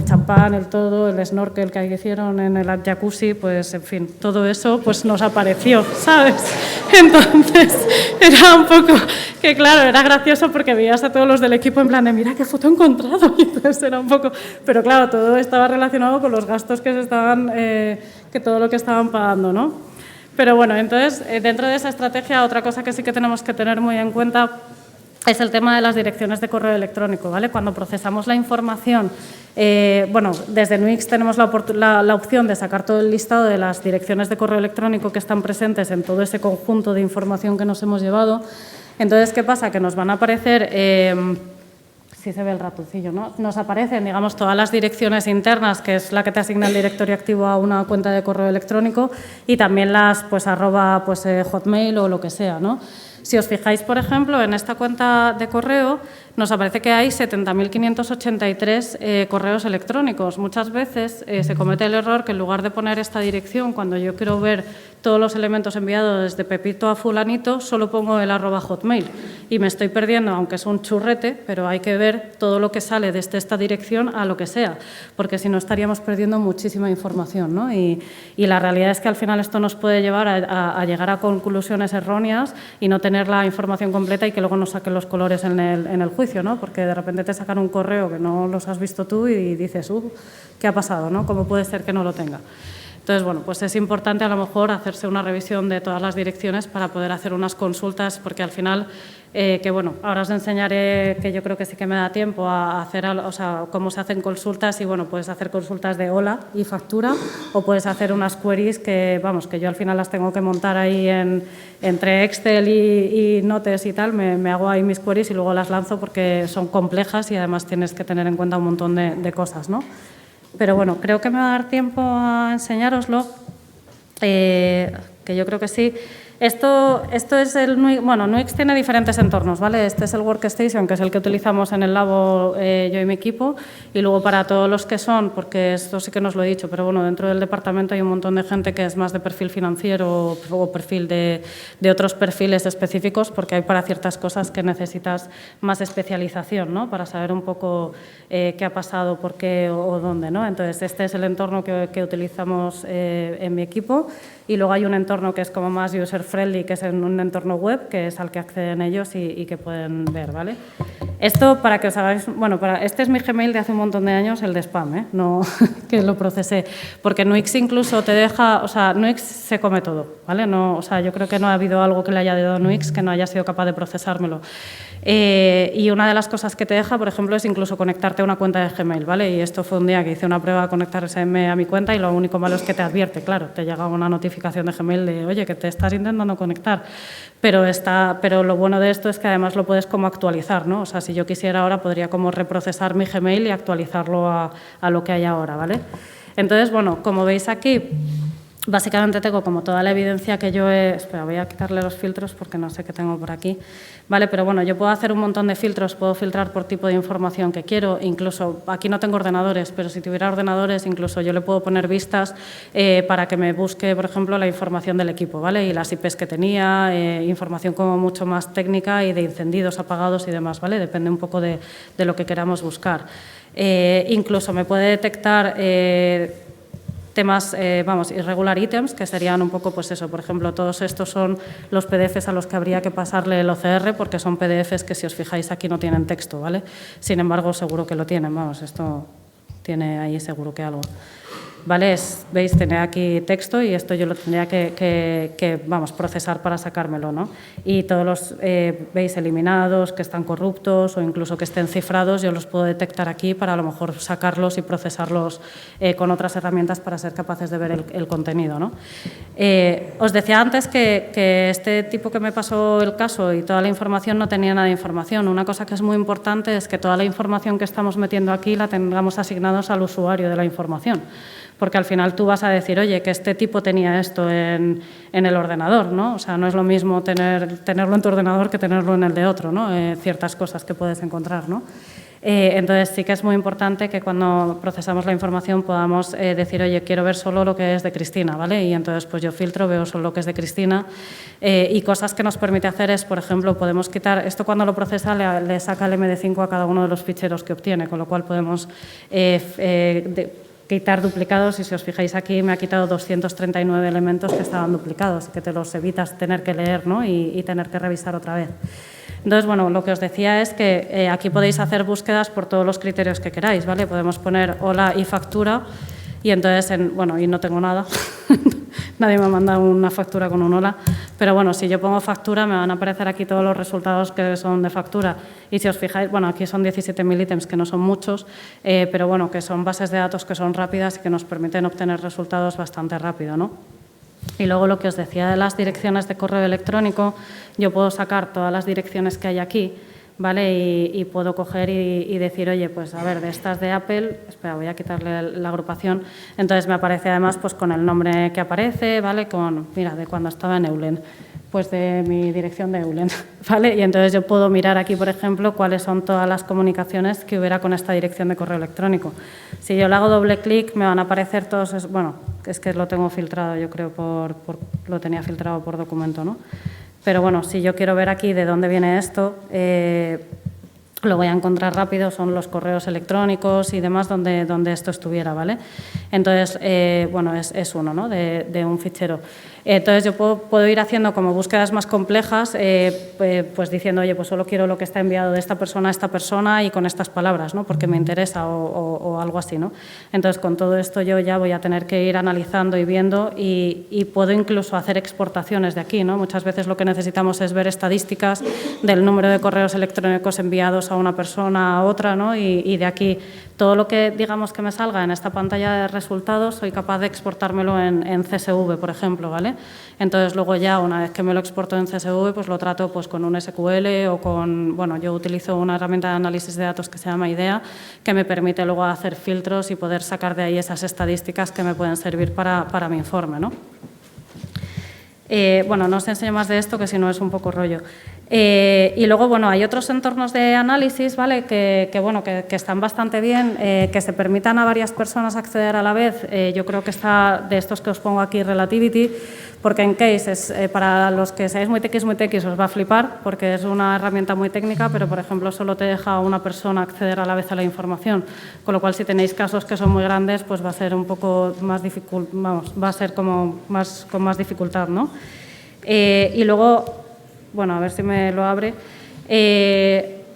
Speaker 2: champán, el snorkel que hicieron en el jacuzzi, pues en fin, todo eso pues nos apareció, ¿sabes? Entonces era un poco que claro, era gracioso porque veías a todos los del equipo en plan de mira qué foto he encontrado y entonces era un poco, pero claro, todo estaba relacionado con los gastos que se estaban que todo lo que estaban pagando, ¿no? Pero bueno, entonces, dentro de esa estrategia, otra cosa que sí que tenemos que tener muy en cuenta es el tema de las direcciones de correo electrónico, ¿vale? Cuando procesamos la información, desde Nuix tenemos la opción de sacar todo el listado de las direcciones de correo electrónico que están presentes en todo ese conjunto de información que nos hemos llevado. Entonces, ¿qué pasa? Que nos van a aparecer... sí se ve el ratoncillo, ¿no? Nos aparecen, digamos, todas las direcciones internas, que es la que te asigna el directorio activo a una cuenta de correo electrónico, y también las, Hotmail o lo que sea, ¿no? Si os fijáis, por ejemplo, en esta cuenta de correo, nos aparece que hay 70.583 correos electrónicos. Muchas veces se comete el error que en lugar de poner esta dirección, cuando yo quiero ver todos los elementos enviados desde Pepito a fulanito, solo pongo el @hotmail y me estoy perdiendo, aunque es un churrete, pero hay que ver todo lo que sale desde esta dirección a lo que sea, porque si no estaríamos perdiendo muchísima información, ¿no? Y la realidad es que al final esto nos puede llevar a llegar a conclusiones erróneas y no tener la información completa y que luego nos saquen los colores en el juicio, ¿no? Porque de repente te sacan un correo que no los has visto tú y dices, ¿qué ha pasado, no? ¿Cómo puede ser que no lo tenga? Entonces, bueno, pues es importante a lo mejor hacerse una revisión de todas las direcciones para poder hacer unas consultas, porque al final, ahora os enseñaré, que yo creo que sí que me da tiempo a hacer, cómo se hacen consultas y, bueno, puedes hacer consultas de hola y factura o puedes hacer unas queries que yo al final las tengo que montar ahí entre Excel y Notes y tal, me hago ahí mis queries y luego las lanzo porque son complejas y además tienes que tener en cuenta un montón de cosas, ¿no? Pero bueno, creo que me va a dar tiempo a enseñároslo, que yo creo que sí. Esto es el Nuix. Bueno, Nuix tiene diferentes entornos, ¿vale? Este es el Workstation, que es el que utilizamos en el labo yo y mi equipo, y luego para todos los que son, porque esto sí que nos lo he dicho, pero bueno, dentro del departamento hay un montón de gente que es más de perfil financiero o perfil de otros perfiles específicos, porque hay para ciertas cosas que necesitas más especialización, ¿no? Para saber un poco qué ha pasado, por qué o dónde, ¿no? Entonces, este es el entorno que utilizamos en mi equipo, y luego hay un entorno que es como más user-friendly, que es en un entorno web, que es al que acceden ellos y que pueden ver, ¿vale? Esto, para que os hagáis... este es mi Gmail de hace un montón de años, el de spam, no que lo procesé, porque Nuix incluso te deja... Nuix se come todo, ¿vale? Yo creo que no ha habido algo que le haya dado a Nuix que no haya sido capaz de procesármelo. Y una de las cosas que te deja, por ejemplo, es incluso conectarte a una cuenta de Gmail, ¿vale? Y esto fue un día que hice una prueba de conectarse a mi cuenta y lo único malo es que te advierte, claro, te llega una notificación de Gmail de, oye, que te estás intentando conectar, pero lo bueno de esto es que además lo puedes como actualizar, ¿no? O sea, si yo quisiera ahora podría como reprocesar mi Gmail y actualizarlo a lo que hay ahora, ¿vale? Entonces, bueno, como veis aquí, Básicamente tengo como toda la evidencia que yo he... Espera, voy a quitarle los filtros porque no sé qué tengo por aquí. Vale, pero bueno, yo puedo hacer un montón de filtros, puedo filtrar por tipo de información que quiero, incluso aquí no tengo ordenadores, pero si tuviera ordenadores, incluso yo le puedo poner vistas para que me busque, por ejemplo, la información del equipo, ¿vale? Y las IPs que tenía, información como mucho más técnica y de encendidos, apagados y demás, ¿vale? Depende un poco de lo que queramos buscar. Incluso me puede detectar... temas, irregular items, que serían un poco, pues eso, por ejemplo, todos estos son los PDFs a los que habría que pasarle el OCR, porque son PDFs que, si os fijáis, aquí no tienen texto, ¿vale? Sin embargo, seguro que lo tienen, vamos, esto tiene ahí seguro que algo. ¿Vale? Veis, tiene aquí texto y esto yo lo tendría que procesar para sacármelo, ¿no? Y todos los, veis, eliminados, que están corruptos o incluso que estén cifrados, yo los puedo detectar aquí para a lo mejor sacarlos y procesarlos con otras herramientas para ser capaces de ver el contenido, ¿no? Os decía antes que este tipo que me pasó el caso y toda la información no tenía nada de información. Una cosa que es muy importante es que toda la información que estamos metiendo aquí la tengamos asignados al usuario de la información. Porque al final tú vas a decir, oye, que este tipo tenía esto en el ordenador, ¿no? O sea, no es lo mismo tenerlo en tu ordenador que tenerlo en el de otro, ¿no? Ciertas cosas que puedes encontrar, ¿no? Entonces, sí que es muy importante que cuando procesamos la información podamos decir, oye, quiero ver solo lo que es de Cristina, ¿vale? Y entonces, pues yo filtro, veo solo lo que es de Cristina. Y cosas que nos permite hacer es, por ejemplo, podemos quitar, esto cuando lo procesa le saca el MD5 a cada uno de los ficheros que obtiene, con lo cual podemos quitar duplicados, y si os fijáis aquí me ha quitado 239 elementos que estaban duplicados, que te los evitas tener que leer, ¿no? y tener que revisar otra vez. Entonces, bueno, lo que os decía es que aquí podéis hacer búsquedas por todos los criterios que queráis, ¿vale? Podemos poner hola y factura y entonces, y no tengo nada, nadie me ha mandado una factura con un hola, pero bueno, si yo pongo factura me van a aparecer aquí todos los resultados que son de factura. Y si os fijáis, bueno, aquí son 17.000 ítems, que no son muchos, pero bueno, que son bases de datos que son rápidas y que nos permiten obtener resultados bastante rápido, ¿no? Y luego lo que os decía de las direcciones de correo electrónico, yo puedo sacar todas las direcciones que hay aquí, ¿vale? Y puedo coger y decir, oye, pues a ver, de estas de Apple, espera, voy a quitarle la agrupación, entonces me aparece además pues con el nombre que aparece, ¿vale? Mira, de cuando estaba en Eulen, pues de mi dirección de Eulen, ¿vale? Y entonces yo puedo mirar aquí, por ejemplo, cuáles son todas las comunicaciones que hubiera con esta dirección de correo electrónico. Si yo le hago doble clic, me van a aparecer todos, bueno, es que lo tengo filtrado, yo creo, lo tenía filtrado por documento, ¿no? Pero bueno, si yo quiero ver aquí de dónde viene esto, lo voy a encontrar rápido, son los correos electrónicos y demás donde esto estuviera, ¿vale? Entonces, bueno, es uno, ¿no? de un fichero. Entonces, yo puedo ir haciendo como búsquedas más complejas, pues diciendo, oye, pues solo quiero lo que está enviado de esta persona a esta persona y con estas palabras, ¿no? Porque me interesa o algo así, ¿no? Entonces, con todo esto yo ya voy a tener que ir analizando y viendo y puedo incluso hacer exportaciones de aquí, ¿no? Muchas veces lo que necesitamos es ver estadísticas del número de correos electrónicos enviados a una persona a otra, ¿no? Y de aquí todo lo que digamos que me salga en esta pantalla de resultados soy capaz de exportármelo en CSV, por ejemplo, ¿vale? Entonces luego ya una vez que me lo exporto en CSV pues lo trato pues con un SQL o con, bueno, yo utilizo una herramienta de análisis de datos que se llama IDEA que me permite luego hacer filtros y poder sacar de ahí esas estadísticas que me pueden servir para mi informe, ¿no? Bueno, no os enseño más de esto que si no es un poco rollo. Y luego, bueno, hay otros entornos de análisis, ¿vale? que están bastante bien, que se permitan a varias personas acceder a la vez. Yo creo que está de estos que os pongo aquí, Relativity, porque en Case, para los que seáis muy tequis, os va a flipar, porque es una herramienta muy técnica, pero, por ejemplo, solo te deja a una persona acceder a la vez a la información, con lo cual, si tenéis casos que son muy grandes, pues va a ser un poco más difícil, va a ser como con más dificultad, ¿no? Y luego, bueno, a ver si me lo abre.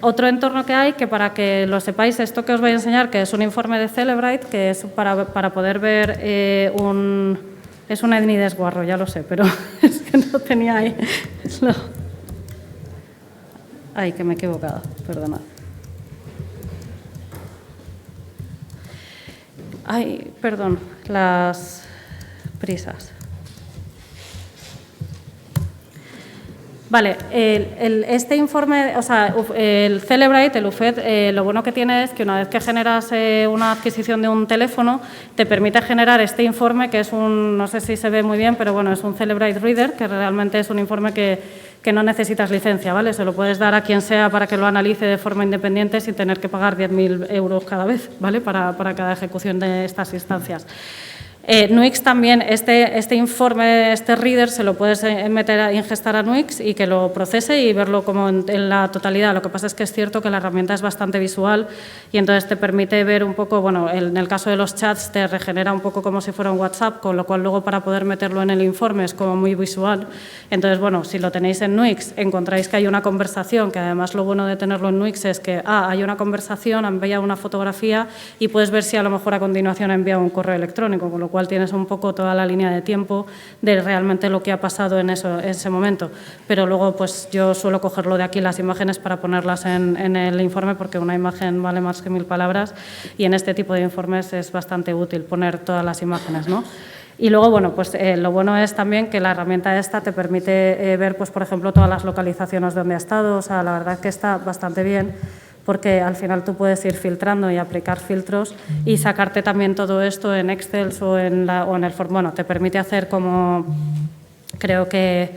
Speaker 2: Otro entorno que hay, que para que lo sepáis, esto que os voy a enseñar, que es un informe de Celebrite, que es para poder ver es un etni desguarro, ya lo sé, pero es que no tenía ahí. Ay, que me he equivocado, perdonad. Ay, perdón, las prisas. Vale, este informe, o sea, el Celebrate, el UFED, lo bueno que tiene es que una vez que generas una adquisición de un teléfono, te permite generar este informe, que es un, no sé si se ve muy bien, pero bueno, es un Celebrate Reader, que realmente es un informe que no necesitas licencia, ¿vale? Se lo puedes dar a quien sea para que lo analice de forma independiente sin tener que pagar 10.000 euros cada vez, ¿vale? Para cada ejecución de estas instancias. Nuix también, este informe, este reader, se lo puedes ingestar a Nuix y que lo procese y verlo como en la totalidad. Lo que pasa es que es cierto que la herramienta es bastante visual y entonces te permite ver un poco, bueno, en el caso de los chats te regenera un poco como si fuera un WhatsApp, con lo cual luego para poder meterlo en el informe es como muy visual. Entonces, bueno, si lo tenéis en Nuix, encontráis que hay una conversación, que además lo bueno de tenerlo en Nuix es que, hay una conversación, ha enviado una fotografía y puedes ver si a lo mejor a continuación ha enviado un correo electrónico, con lo cual tienes un poco toda la línea de tiempo de realmente lo que ha pasado en ese momento. Pero luego pues yo suelo cogerlo de aquí las imágenes para ponerlas en el informe porque una imagen vale más que 1000 palabras y en este tipo de informes es bastante útil poner todas las imágenes, ¿no? Y luego, bueno, pues lo bueno es también que la herramienta esta te permite ver, pues por ejemplo, todas las localizaciones de donde ha estado. O sea, la verdad que está bastante bien, porque al final tú puedes ir filtrando y aplicar filtros y sacarte también todo esto en Excel o en el formato. Bueno, te permite hacer como, creo que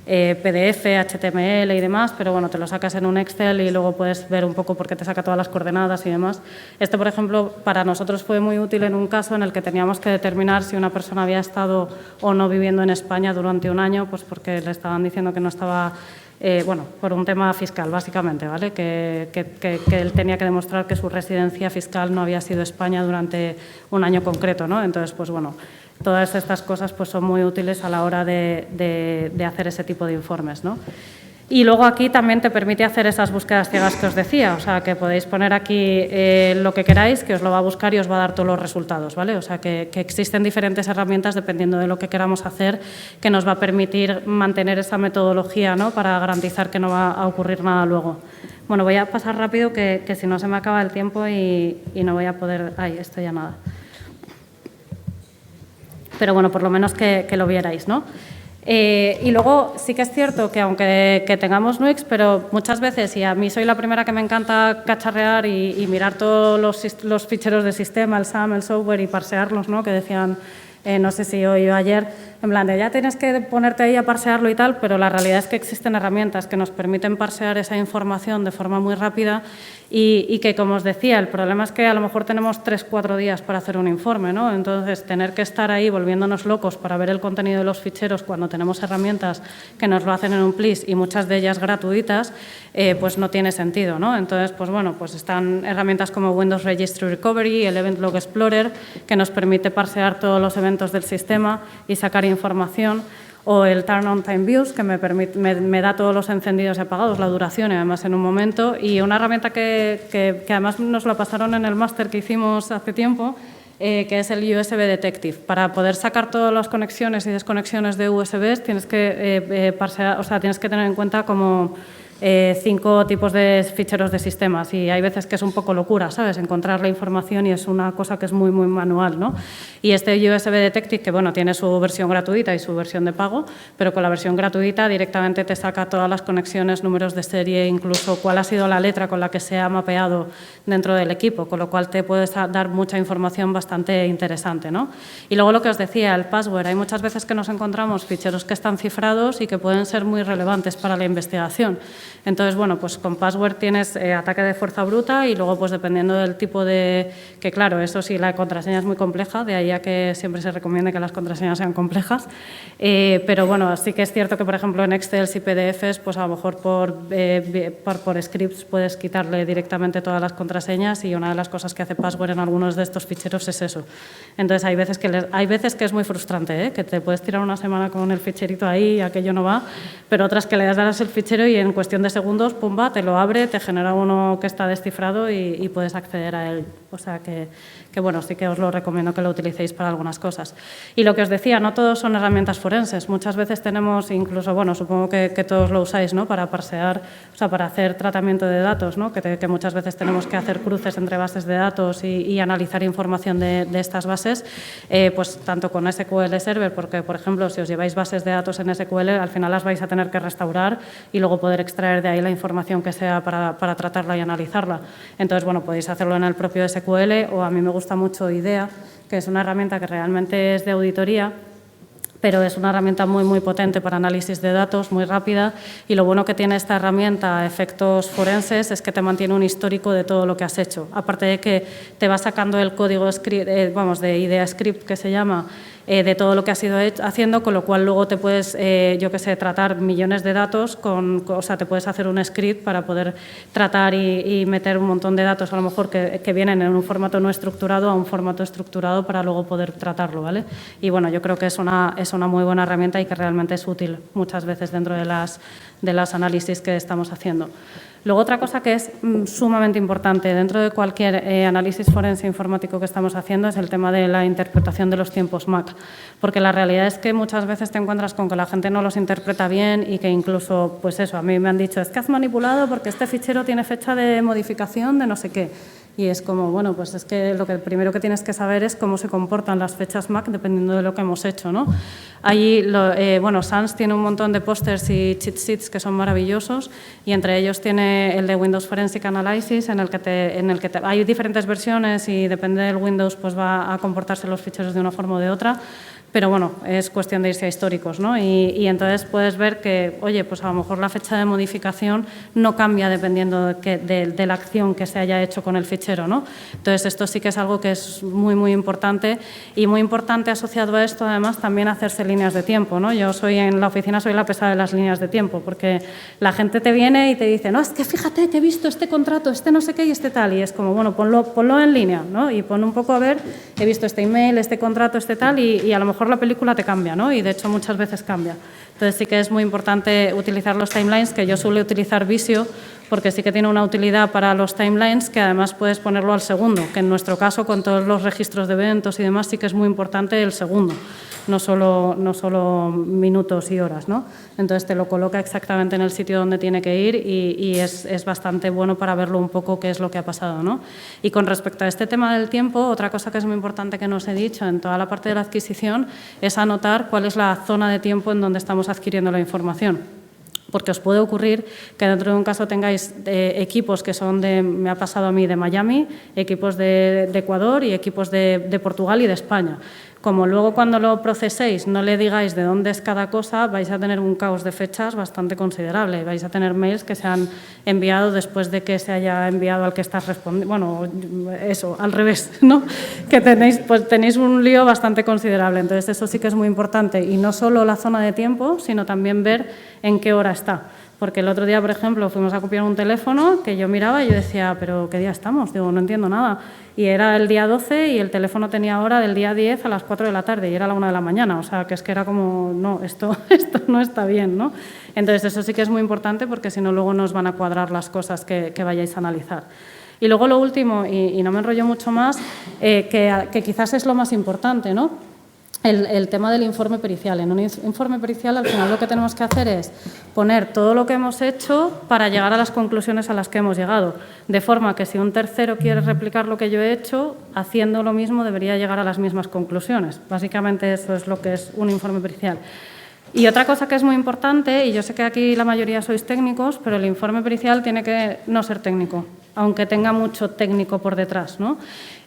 Speaker 2: PDF, HTML y demás, pero bueno, te lo sacas en un Excel y luego puedes ver un poco porque te saca todas las coordenadas y demás. Este, por ejemplo, para nosotros fue muy útil en un caso en el que teníamos que determinar si una persona había estado o no viviendo en España durante un año, pues porque le estaban diciendo que no estaba... bueno, por un tema fiscal, básicamente, ¿vale? Que él tenía que demostrar que su residencia fiscal no había sido España durante un año concreto, ¿no? Entonces, pues bueno, todas estas cosas pues, son muy útiles a la hora de hacer ese tipo de informes, ¿no? Y luego aquí también te permite hacer esas búsquedas ciegas que os decía, o sea, que podéis poner aquí lo que queráis, que os lo va a buscar y os va a dar todos los resultados, ¿vale? O sea, que existen diferentes herramientas dependiendo de lo que queramos hacer, que nos va a permitir mantener esa metodología, ¿no? Para garantizar que no va a ocurrir nada luego. Bueno, voy a pasar rápido, que si no se me acaba el tiempo y no voy a poder... Ay, esto ya nada. Pero bueno, por lo menos que lo vierais, ¿no? Y luego sí que es cierto que aunque tengamos Nuix, pero muchas veces, y a mí soy la primera que me encanta cacharrear y mirar todos los ficheros de sistema, el SAM, el software y parsearlos, ¿no? Que decían, no sé si hoy o ayer, en plan de ya tienes que ponerte ahí a parsearlo y tal, pero la realidad es que existen herramientas que nos permiten parsear esa información de forma muy rápida y que, como os decía, el problema es que a lo mejor tenemos 3-4 días para hacer un informe, ¿no? Entonces, tener que estar ahí volviéndonos locos para ver el contenido de los ficheros cuando tenemos herramientas que nos lo hacen en un plis y muchas de ellas gratuitas, pues no tiene sentido, ¿no? Entonces, pues bueno, pues están herramientas como Windows Registry Recovery, el Event Log Explorer, que nos permite parsear todos los eventos del sistema y sacar información, o el Turn On Time Views, que me da todos los encendidos y apagados, la duración y además en un momento, y una herramienta que además nos la pasaron en el máster que hicimos hace tiempo, que es el USB Detective. Para poder sacar todas las conexiones y desconexiones de USBs tienes que parsear, o sea, tienes que tener en cuenta como 5 tipos de ficheros de sistemas y hay veces que es un poco locura, ¿sabes? Encontrar la información y es una cosa que es muy, muy manual, ¿no? Y este USB Detective, que bueno, tiene su versión gratuita y su versión de pago, pero con la versión gratuita directamente te saca todas las conexiones, números de serie, incluso cuál ha sido la letra con la que se ha mapeado dentro del equipo, con lo cual te puedes dar mucha información bastante interesante, ¿no? Y luego lo que os decía, el password. Hay muchas veces que nos encontramos ficheros que están cifrados y que pueden ser muy relevantes para la investigación. Entonces, bueno, pues con password tienes ataque de fuerza bruta y luego, pues dependiendo del tipo de... Que claro, eso sí, la contraseña es muy compleja, de ahí a que siempre se recomiende que las contraseñas sean complejas. Pero bueno, sí que es cierto que, por ejemplo, en Excel y PDFs, pues a lo mejor por scripts puedes quitarle directamente todas las contraseñas y una de las cosas que hace password en algunos de estos ficheros es eso. Entonces, hay veces que es muy frustrante, que te puedes tirar una semana con el ficherito ahí y aquello no va, pero otras que le das el fichero y en cuestión de segundos, pumba, te lo abre, te genera uno que está descifrado y puedes acceder a él. O sea que, bueno, sí que os lo recomiendo que lo utilicéis para algunas cosas. Y lo que os decía, no todos son herramientas forenses. Muchas veces tenemos incluso, bueno, supongo que todos lo usáis, ¿no? Para parsear, o sea, para hacer tratamiento de datos, ¿no? Que muchas veces tenemos que hacer cruces entre bases de datos y analizar información de estas bases, pues tanto con SQL Server, porque, por ejemplo, si os lleváis bases de datos en SQL, al final las vais a tener que restaurar y luego poder extraer de ahí la información que sea para tratarla y analizarla. Entonces, bueno, podéis hacerlo en el propio SQL, o a mí me gusta mucho IDEA, que es una herramienta que realmente es de auditoría, pero es una herramienta muy, muy potente para análisis de datos, muy rápida, y lo bueno que tiene esta herramienta a efectos forenses es que te mantiene un histórico de todo lo que has hecho, aparte de que te va sacando el código de IDEA Script, que se llama, de todo lo que has ido haciendo, con lo cual luego te puedes, yo qué sé, tratar millones de datos, o sea, te puedes hacer un script para poder tratar y meter un montón de datos, a lo mejor que vienen en un formato no estructurado a un formato estructurado para luego poder tratarlo, ¿vale? Y bueno, yo creo que es una muy buena herramienta y que realmente es útil muchas veces dentro de las análisis que estamos haciendo. Luego, otra cosa que es sumamente importante dentro de cualquier análisis forense informático que estamos haciendo es el tema de la interpretación de los tiempos MAC, porque la realidad es que muchas veces te encuentras con que la gente no los interpreta bien y que incluso, pues eso, a mí me han dicho, es que has manipulado porque este fichero tiene fecha de modificación de no sé qué. Y es como, bueno, pues es que lo que primero que tienes que saber es cómo se comportan las fechas MAC dependiendo de lo que hemos hecho, ¿no? Allí, bueno, SANS tiene un montón de pósters y cheat sheets que son maravillosos y entre ellos tiene el de Windows Forensic Analysis en el que hay diferentes versiones y depende del Windows pues va a comportarse los ficheros de una forma o de otra. Pero bueno, es cuestión de irse a históricos, ¿no? Y entonces puedes ver que, oye, pues a lo mejor la fecha de modificación no cambia dependiendo de la acción que se haya hecho con el fichero, ¿no? Entonces esto sí que es algo que es muy, muy importante y muy importante asociado a esto, además, también hacerse líneas de tiempo, ¿no? Yo en la oficina soy la pesada de las líneas de tiempo porque la gente te viene y te dice, no, es que fíjate que he visto este contrato, este no sé qué y este tal, y es como, bueno, ponlo en línea, ¿no? Y pon un poco a ver, he visto este email, este contrato, este tal, y a lo mejor la película te cambia, ¿no? Y de hecho muchas veces cambia. Entonces sí que es muy importante utilizar los timelines, que yo suelo utilizar Visio, porque sí que tiene una utilidad para los timelines que además puedes ponerlo al segundo, que en nuestro caso con todos los registros de eventos y demás sí que es muy importante el segundo, no solo minutos y horas, ¿no? Entonces te lo coloca exactamente en el sitio donde tiene que ir y es bastante bueno para verlo un poco qué es lo que ha pasado, ¿no? Y con respecto a este tema del tiempo, otra cosa que es muy importante que no os he dicho en toda la parte de la adquisición es anotar cuál es la zona de tiempo en donde estamos adquiriendo la información. Porque os puede ocurrir que dentro de un caso tengáis equipos que son me ha pasado a mí, de Miami, equipos de Ecuador y equipos de Portugal y de España. Como luego cuando lo proceséis no le digáis de dónde es cada cosa, vais a tener un caos de fechas bastante considerable. Vais a tener mails que se han enviado después de que se haya enviado al que estás respondiendo. Bueno, eso, al revés, ¿no? Que tenéis un lío bastante considerable. Entonces, eso sí que es muy importante. Y no solo la zona de tiempo, sino también ver en qué hora está. Porque el otro día, por ejemplo, fuimos a copiar un teléfono que yo miraba y yo decía, ¿pero qué día estamos? Digo, no entiendo nada. Y era el día 12 y el teléfono tenía hora del día 10 a las 4 de la tarde y era la 1 de la mañana. O sea, que es que era como, no, esto no está bien, ¿no? Entonces, eso sí que es muy importante porque si no, luego no os van a cuadrar las cosas que vayáis a analizar. Y luego lo último, y no me enrollo mucho más, que quizás es lo más importante, ¿no? El tema del informe pericial. En un informe pericial, al final, lo que tenemos que hacer es poner todo lo que hemos hecho para llegar a las conclusiones a las que hemos llegado. De forma que si un tercero quiere replicar lo que yo he hecho, haciendo lo mismo debería llegar a las mismas conclusiones. Básicamente eso es lo que es un informe pericial. Y otra cosa que es muy importante, y yo sé que aquí la mayoría sois técnicos, pero el informe pericial tiene que no ser técnico, aunque tenga mucho técnico por detrás, ¿no?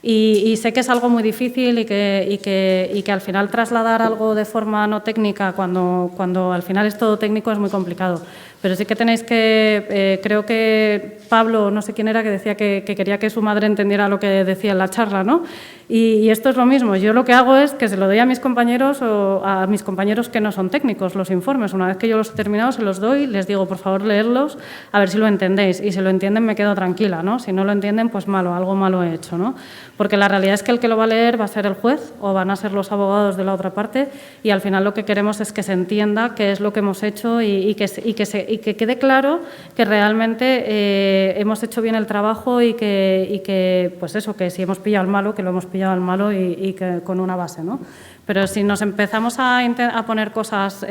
Speaker 2: Y sé que es algo muy difícil y que al final trasladar algo de forma no técnica cuando al final es todo técnico es muy complicado. Pero sí que tenéis que, creo que Pablo, no sé quién era, que decía que quería que su madre entendiera lo que decía en la charla, ¿no? Y esto es lo mismo. Yo lo que hago es que se lo doy a mis compañeros o a mis compañeros que no son técnicos, los informes. Una vez que yo los he terminado, se los doy, les digo, por favor, leerlos, a ver si lo entendéis. Y si lo entienden, me quedo tranquila, ¿no? Si no lo entienden, pues malo, algo malo he hecho, ¿no? porque la realidad es que el que lo va a leer va a ser el juez o van a ser los abogados de la otra parte, y al final lo que queremos es que se entienda qué es lo que hemos hecho y que quede claro que realmente hemos hecho bien el trabajo y que, pues eso, que si hemos pillado al malo, que lo hemos pillado al malo y que con una base, ¿no? Pero si nos empezamos a poner cosas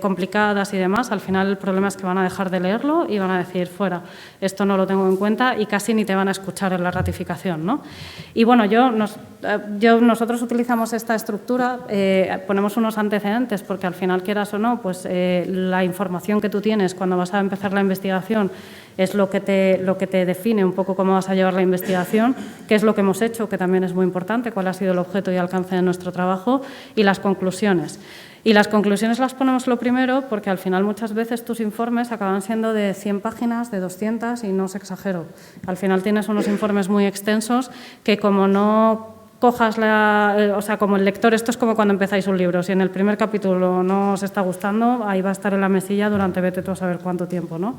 Speaker 2: complicadas y demás, al final el problema es que van a dejar de leerlo y van a decir, fuera, esto no lo tengo en cuenta, y casi ni te van a escuchar en la ratificación, ¿no? Y bueno, nosotros utilizamos esta estructura, ponemos unos antecedentes, porque al final, quieras o no, pues la información que tú tienes cuando vas a empezar la investigación es lo que te define un poco cómo vas a llevar la investigación, qué es lo que hemos hecho, que también es muy importante, cuál ha sido el objeto y alcance de nuestro trabajo, y las conclusiones. Y las conclusiones las ponemos lo primero porque al final muchas veces tus informes acaban siendo de 100 páginas, de 200, y no os exagero. Al final tienes unos informes muy extensos que, como no cojas o sea, como el lector, esto es como cuando empezáis un libro, si en el primer capítulo no os está gustando, ahí va a estar en la mesilla durante vete tú a saber cuánto tiempo, ¿no?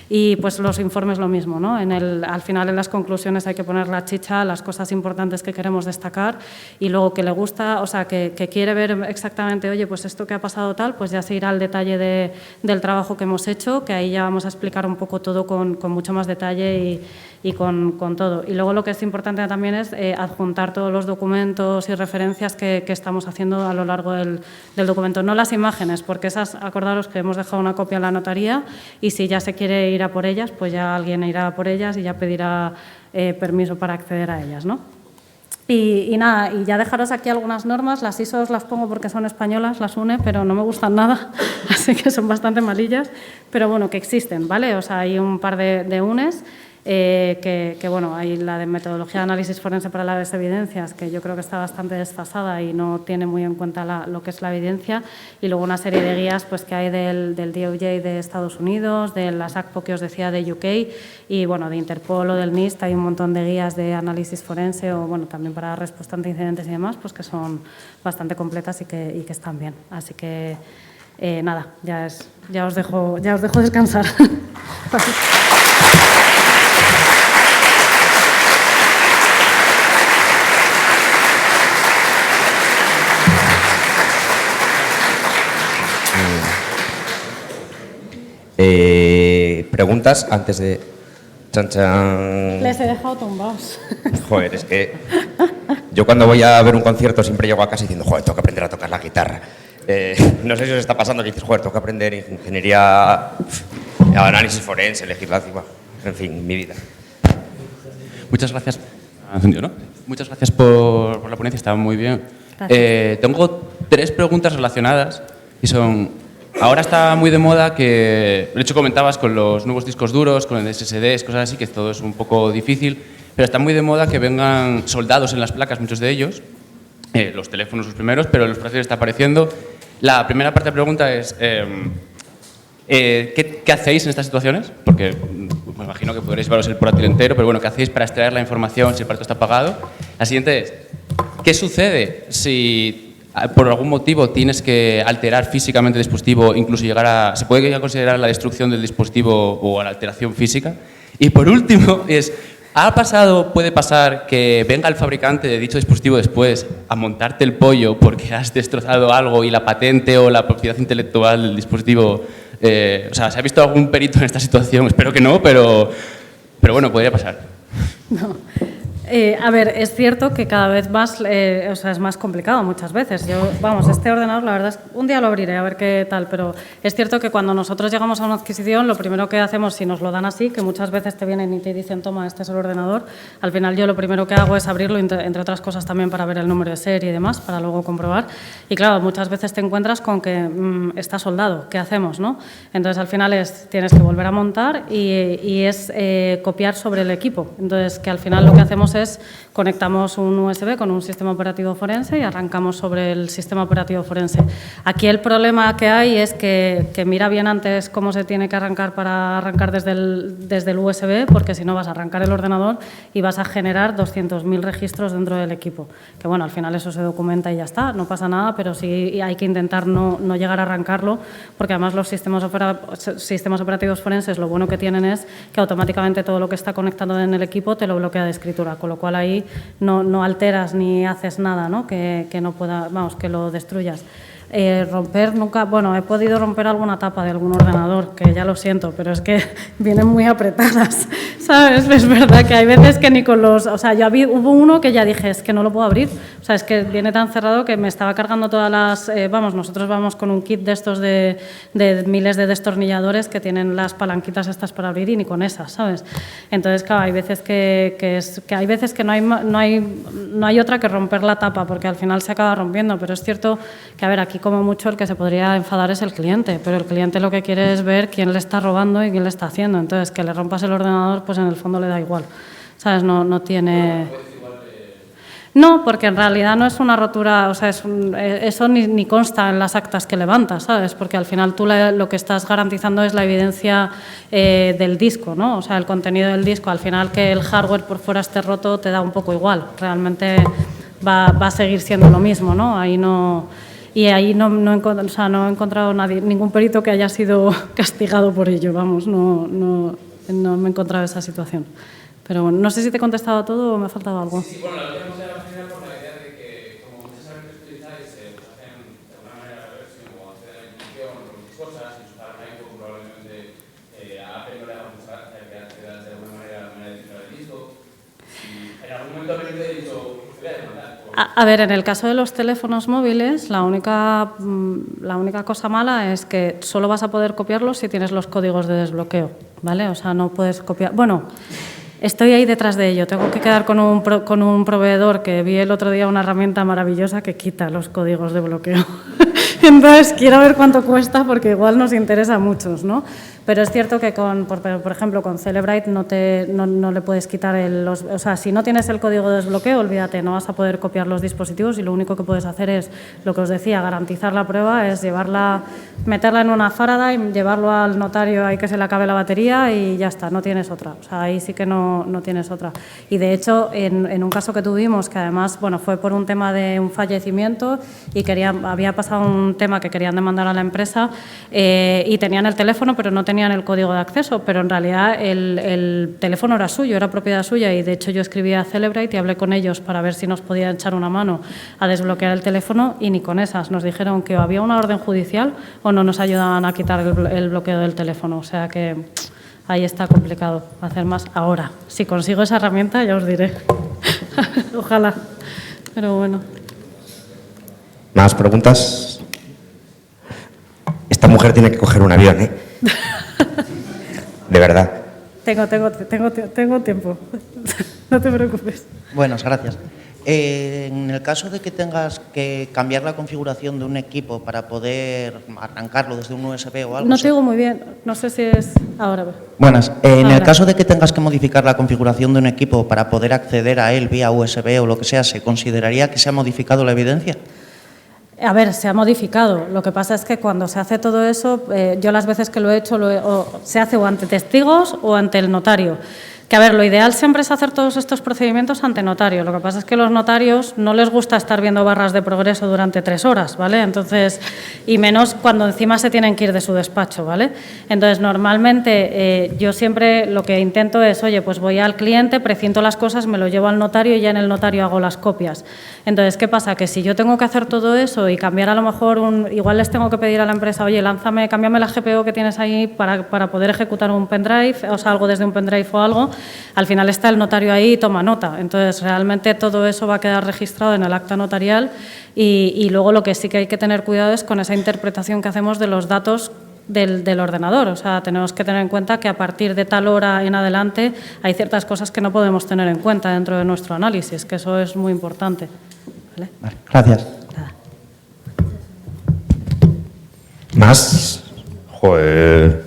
Speaker 2: Y pues los informes lo mismo, ¿no? Al final en las conclusiones hay que poner la chicha, las cosas importantes que queremos destacar, y luego que le gusta, o sea, que quiere ver exactamente, oye, pues esto que ha pasado tal, pues ya se irá al detalle del trabajo que hemos hecho, que ahí ya vamos a explicar un poco todo con mucho más detalle y con todo. Y luego lo que es importante también es adjuntar todos los documentos y referencias que estamos haciendo a lo largo del documento. No las imágenes, porque esas, acordaros que hemos dejado una copia en la notaría, y si ya se quiere ir a por ellas, pues ya alguien irá a por ellas y ya pedirá permiso para acceder a ellas, ¿no? Y nada, y ya dejaros aquí algunas normas. Las ISO os las pongo porque son españolas, las UNE, pero no me gustan nada, así que son bastante malillas, pero bueno, que existen, ¿vale? O sea, hay un par de UNES. Bueno, hay la de metodología de análisis forense para las evidencias, que yo creo que está bastante desfasada y no tiene muy en cuenta lo que es la evidencia, y luego una serie de guías pues, que hay del DOJ de Estados Unidos, de la SACPO que os decía de UK, y bueno, de Interpol o del NIST. Hay un montón de guías de análisis forense, o bueno, también para respuesta ante incidentes y demás, pues que son bastante completas y que están bien. Así que nada, ya os dejo descansar.
Speaker 1: Preguntas antes de... Chan, chan.
Speaker 2: Les he dejado tumbados.
Speaker 1: Joder, es que yo cuando voy a ver un concierto siempre llego a casa diciendo, joder, tengo que aprender a tocar la guitarra. No sé si os está pasando que dices, joder, tengo que aprender ingeniería, análisis forense, legislativa, en fin, mi vida.
Speaker 3: Muchas gracias. ¿No? Muchas gracias por la ponencia, estaba muy bien. Tengo 3 preguntas relacionadas y son... Ahora está muy de moda que, de hecho comentabas con los nuevos discos duros, con el SSDs, cosas así, que todo es un poco difícil, pero está muy de moda que vengan soldados en las placas, muchos de ellos, los teléfonos los primeros, pero los procesos está apareciendo. La primera parte de la pregunta es, ¿qué hacéis en estas situaciones? Porque me imagino que podréis llevaros el portátil entero, pero bueno, ¿qué hacéis para extraer la información si el aparato está apagado? La siguiente es, ¿qué sucede si por algún motivo tienes que alterar físicamente el dispositivo, incluso se puede llegar a considerar la destrucción del dispositivo o la alteración física? Y por último puede pasar que venga el fabricante de dicho dispositivo después a montarte el pollo porque has destrozado algo y la patente o la propiedad intelectual del dispositivo, o sea, ¿se ha visto algún perito en esta situación? Espero que no, pero bueno, podría pasar.
Speaker 2: No. A ver, es cierto que cada vez más, o sea, es más complicado muchas veces. Este ordenador, la verdad es que un día lo abriré a ver qué tal, pero es cierto que cuando nosotros llegamos a una adquisición, lo primero que hacemos, si nos lo dan así, que muchas veces te vienen y te dicen, toma, este es el ordenador, al final yo lo primero que hago es abrirlo, entre otras cosas también para ver el número de serie y demás, para luego comprobar. Y claro, muchas veces te encuentras con que está soldado, ¿qué hacemos, no? Entonces, al final tienes que volver a montar y es copiar sobre el equipo. Entonces, que al final lo que hacemos es conectamos un USB con un sistema operativo forense y arrancamos sobre el sistema operativo forense. Aquí el problema que hay es que mira bien antes cómo se tiene que arrancar para arrancar desde el USB, porque si no vas a arrancar el ordenador y vas a generar 200.000 registros dentro del equipo. Que bueno, al final eso se documenta y ya está, no pasa nada, pero sí hay que intentar no llegar a arrancarlo, porque además los sistemas operativos forenses lo bueno que tienen es que automáticamente todo lo que está conectado en el equipo te lo bloquea de escritura, con con lo cual ahí no alteras ni haces nada, ¿no? Que no pueda, vamos, que lo destruyas. Romper nunca, bueno, he podido romper alguna tapa de algún ordenador, que ya lo siento, pero es que vienen muy apretadas, ¿sabes? Es verdad que hay veces que ni con los, o sea, hubo uno que ya dije, es que no lo puedo abrir, o sea, es que viene tan cerrado que me estaba cargando todas las, vamos, nosotros vamos con un kit de estos de miles de destornilladores que tienen las palanquitas estas para abrir y ni con esas, ¿sabes? Entonces, claro, hay veces que hay veces que no hay otra que romper la tapa, porque al final se acaba rompiendo, pero es cierto que, a ver, aquí como mucho el que se podría enfadar es el cliente, pero el cliente lo que quiere es ver quién le está robando y quién le está haciendo. Entonces, que le rompas el ordenador, pues en el fondo le da igual. ¿Sabes? No tiene... No, porque en realidad no es una rotura, o sea, eso ni consta en las actas que levantas, ¿sabes? Porque al final tú lo que estás garantizando es la evidencia del disco, ¿no? O sea, el contenido del disco. Al final, que el hardware por fuera esté roto te da un poco igual. Realmente va a seguir siendo lo mismo, ¿no? Ahí no... Y ahí no he encontrado ningún perito que haya sido castigado por ello, vamos, no me he encontrado esa situación. Pero bueno, no sé si te he contestado a todo o me ha faltado algo.
Speaker 3: Sí, bueno, la última era al final por la idea de que, como muchas herramientas que utilizáis hacen de alguna manera la versión o hacer la intención o muchas cosas, y usar Rainbow probablemente a Apple no le haga mucha gracia que accedas de alguna manera a la manera de editar el disco. Y en algún momento me he dicho, voy a demandar.
Speaker 2: A ver, en el caso de los teléfonos móviles, la única cosa mala es que solo vas a poder copiarlos si tienes los códigos de desbloqueo, ¿vale? O sea, no puedes copiar... Bueno, estoy ahí detrás de ello. Tengo que quedar con un proveedor que vi el otro día una herramienta maravillosa que quita los códigos de bloqueo. Entonces, quiero ver cuánto cuesta porque igual nos interesa a muchos, ¿no? Pero es cierto que, por ejemplo, con Celebrite no le puedes quitar o sea, si no tienes el código de desbloqueo, olvídate, no vas a poder copiar los dispositivos y lo único que puedes hacer es, lo que os decía, garantizar la prueba, es meterla en una Faraday, llevarlo al notario ahí que se le acabe la batería y ya está, no tienes otra. O sea, ahí sí que no tienes otra. Y de hecho, en un caso que tuvimos, que además, bueno, fue por un tema de un fallecimiento y había pasado un tema que querían demandar a la empresa y tenían el teléfono, pero no tenían el código de acceso, pero en realidad el teléfono era suyo, era propiedad suya y de hecho yo escribí a Celebrite y hablé con ellos para ver si nos podían echar una mano a desbloquear el teléfono y ni con esas. Nos dijeron que o había una orden judicial o no nos ayudaban a quitar el bloqueo del teléfono. O sea que ahí está complicado hacer más ahora. Si consigo esa herramienta ya os diré. Ojalá. Pero bueno.
Speaker 1: ¿Más preguntas? Esta mujer tiene que coger un avión, ¿eh? De verdad.
Speaker 2: Tengo tiempo. No te preocupes.
Speaker 4: Buenas, gracias. En el caso de que tengas que cambiar la configuración de un equipo para poder arrancarlo desde un USB o algo...
Speaker 2: No te oigo muy bien. No sé si es... Ahora.
Speaker 4: Buenas. En el caso de que tengas que modificar la configuración de un equipo para poder acceder a él vía USB o lo que sea, ¿se consideraría que se ha modificado la evidencia?
Speaker 2: A ver, se ha modificado. Lo que pasa es que cuando se hace todo eso, yo las veces que lo he hecho, se hace o ante testigos o ante el notario. Que, a ver, lo ideal siempre es hacer todos estos procedimientos ante notario. Lo que pasa es que a los notarios no les gusta estar viendo barras de progreso durante 3 horas, ¿vale? Entonces, y menos cuando encima se tienen que ir de su despacho, ¿vale? Entonces, normalmente yo siempre lo que intento es, oye, pues voy al cliente, precinto las cosas, me lo llevo al notario y ya en el notario hago las copias. Entonces, ¿qué pasa? Que si yo tengo que hacer todo eso y cambiar a lo mejor igual les tengo que pedir a la empresa, oye, cámbiame la GPU que tienes ahí para poder ejecutar un pendrive, o sea, algo desde un pendrive o algo. Al final está el notario ahí y toma nota. Entonces, realmente todo eso va a quedar registrado en el acta notarial y luego lo que sí que hay que tener cuidado es con esa interpretación que hacemos de los datos del ordenador. O sea, tenemos que tener en cuenta que a partir de tal hora en adelante hay ciertas cosas que no podemos tener en cuenta dentro de nuestro análisis, que eso es muy importante. ¿Vale?
Speaker 4: Vale, gracias.
Speaker 2: Nada.
Speaker 1: ¿Más? Joder.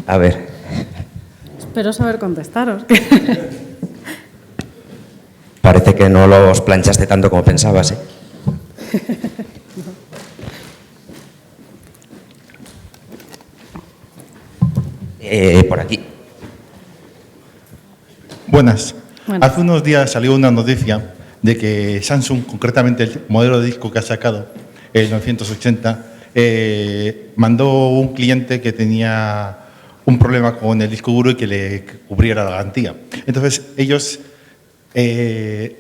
Speaker 1: A ver.
Speaker 2: Espero saber contestaros.
Speaker 1: Parece que no los planchaste tanto como pensabas, ¿eh? Por aquí.
Speaker 5: Buenas.
Speaker 2: Buenas.
Speaker 5: Hace unos días salió una noticia de que Samsung, concretamente el modelo de disco que ha sacado, el 980, mandó un cliente que tenía un problema con el disco duro y que le cubriera la garantía. Entonces, ellos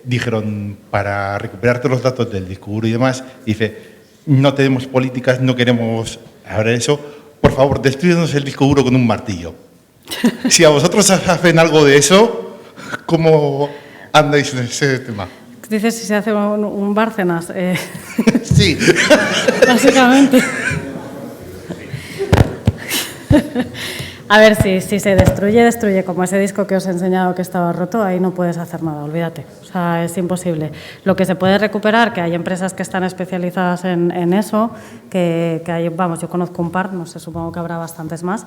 Speaker 5: dijeron, para recuperar todos los datos del disco duro y demás, dice, no tenemos políticas, no queremos ahora eso, por favor, destrúyanos el disco duro con un martillo. Si a vosotros hacen algo de eso, ¿cómo andáis en ese tema?
Speaker 2: Dices si se hace un Bárcenas.
Speaker 5: Sí.
Speaker 2: Básicamente. A ver, si se destruye como ese disco que os he enseñado que estaba roto, ahí no puedes hacer nada, olvídate. O sea, es imposible. Lo que se puede recuperar, que hay empresas que están especializadas en eso, que hay, vamos, yo conozco un par, no sé, supongo que habrá bastantes más.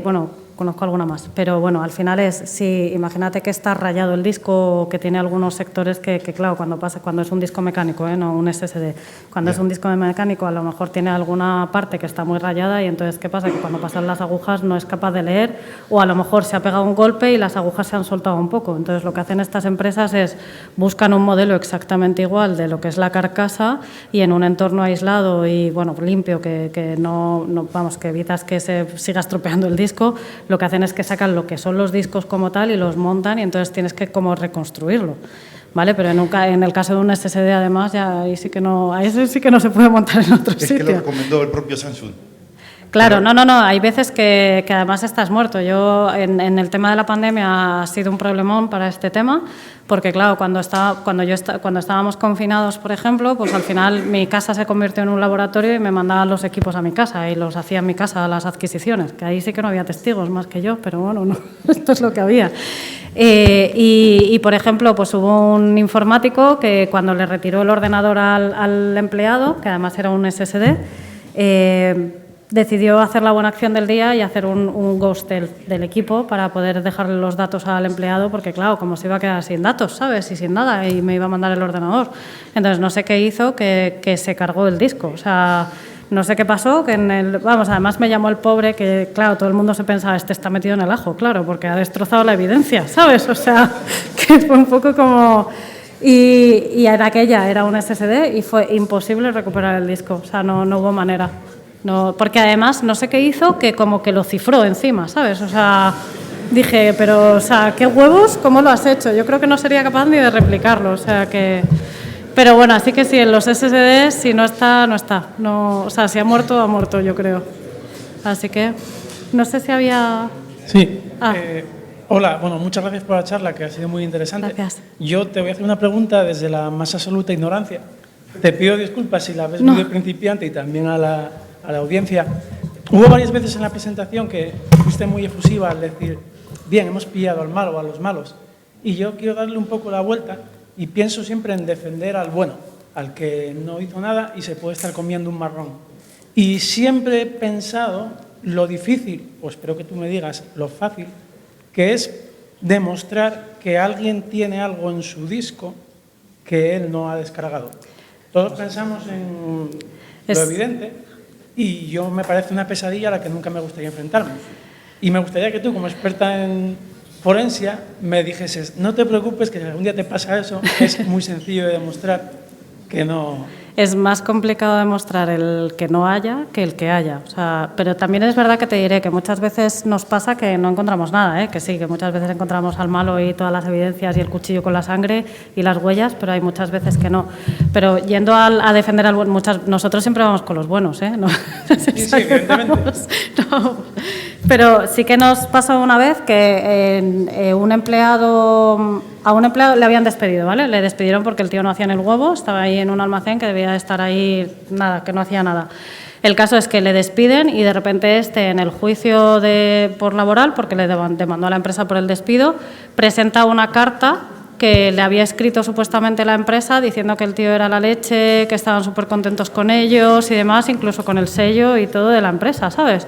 Speaker 2: Bueno, conozco alguna más, pero bueno, al final es, si imagínate que está rayado el disco, que tiene algunos sectores que claro, cuando es un disco mecánico, no un SSD, cuando es un disco mecánico a lo mejor tiene alguna parte que está muy rayada y entonces ¿qué pasa? Que cuando pasan las agujas no es capaz de leer o a lo mejor se ha pegado un golpe y las agujas se han soltado un poco. Entonces lo que hacen estas empresas es buscan un modelo exactamente igual de lo que es la carcasa y en un entorno aislado y bueno, limpio, que no vamos, que evitas que se siga estropeando el disco. Lo que hacen es que sacan lo que son los discos como tal y los montan y entonces tienes que como reconstruirlo, ¿vale? Pero en el caso de un SSD además ya ahí sí que no se puede montar en otro sitio.
Speaker 5: Es que lo recomendó el propio Samsung.
Speaker 2: Claro, no, hay veces que además estás muerto. Yo en el tema de la pandemia ha sido un problemón para este tema, porque claro, cuando estábamos confinados, por ejemplo, pues al final mi casa se convirtió en un laboratorio y me mandaban los equipos a mi casa y los hacía en mi casa las adquisiciones, que ahí sí que no había testigos más que yo, pero bueno, no, esto es lo que había. Y por ejemplo, pues hubo un informático que cuando le retiró el ordenador al empleado, que además era un SSD, decidió hacer la buena acción del día y hacer un ghost del equipo para poder dejarle los datos al empleado, porque claro, como se iba a quedar sin datos, ¿sabes? Y sin nada, y me iba a mandar el ordenador. Entonces no sé qué hizo, que se cargó el disco. O sea, no sé qué pasó, además me llamó el pobre, que claro, todo el mundo se pensaba, este está metido en el ajo, claro, porque ha destrozado la evidencia, ¿sabes? O sea, que fue un poco como... Y en aquella era un SSD y fue imposible recuperar el disco, o sea, no hubo manera. No, porque además no sé qué hizo, que como que lo cifró encima, ¿sabes? O sea, dije, pero, o sea, ¿qué huevos? ¿Cómo lo has hecho? Yo creo que no sería capaz ni de replicarlo, o sea que... Pero bueno, así que sí, en los SSDs, si no está, no está. No, o sea, si ha muerto, yo creo. Así que, no sé si había...
Speaker 6: Sí. Hola, bueno, muchas gracias por la charla, que ha sido muy interesante.
Speaker 2: Gracias.
Speaker 6: Yo te voy a hacer una pregunta desde la más absoluta ignorancia. Te pido disculpas si la ves muy de principiante y también a la audiencia. Hubo varias veces en la presentación que fuiste muy efusiva al decir, bien, hemos pillado al malo o a los malos. Y yo quiero darle un poco la vuelta y pienso siempre en defender al bueno, al que no hizo nada y se puede estar comiendo un marrón. Y siempre he pensado lo difícil, o espero que tú me digas lo fácil, que es demostrar que alguien tiene algo en su disco que él no ha descargado. Todos pensamos en lo evidente, y yo me parece una pesadilla a la que nunca me gustaría enfrentarme. Y me gustaría que tú, como experta en forensia, me dijeses, no te preocupes, que si algún día te pasa eso, es muy sencillo de demostrar que no...
Speaker 2: Es más complicado demostrar el que no haya que el que haya. O sea, pero también es verdad que te diré que muchas veces nos pasa que no encontramos nada, que sí, que muchas veces encontramos al malo y todas las evidencias y el cuchillo con la sangre y las huellas, pero hay muchas veces que no. Pero yendo a defender al bueno, nosotros siempre vamos con los buenos, ¿no?
Speaker 6: Sí, evidentemente.
Speaker 2: No. Pero sí que nos pasó una vez que a un empleado le habían despedido, ¿vale? Le despidieron porque el tío no hacía en el huevo, estaba ahí en un almacén que debía de estar ahí, nada, que no hacía nada. El caso es que le despiden y de repente en el juicio por laboral, porque le demandó a la empresa por el despido, presenta una carta que le había escrito supuestamente la empresa diciendo que el tío era la leche, que estaban súper contentos con ellos y demás, incluso con el sello y todo de la empresa, ¿sabes?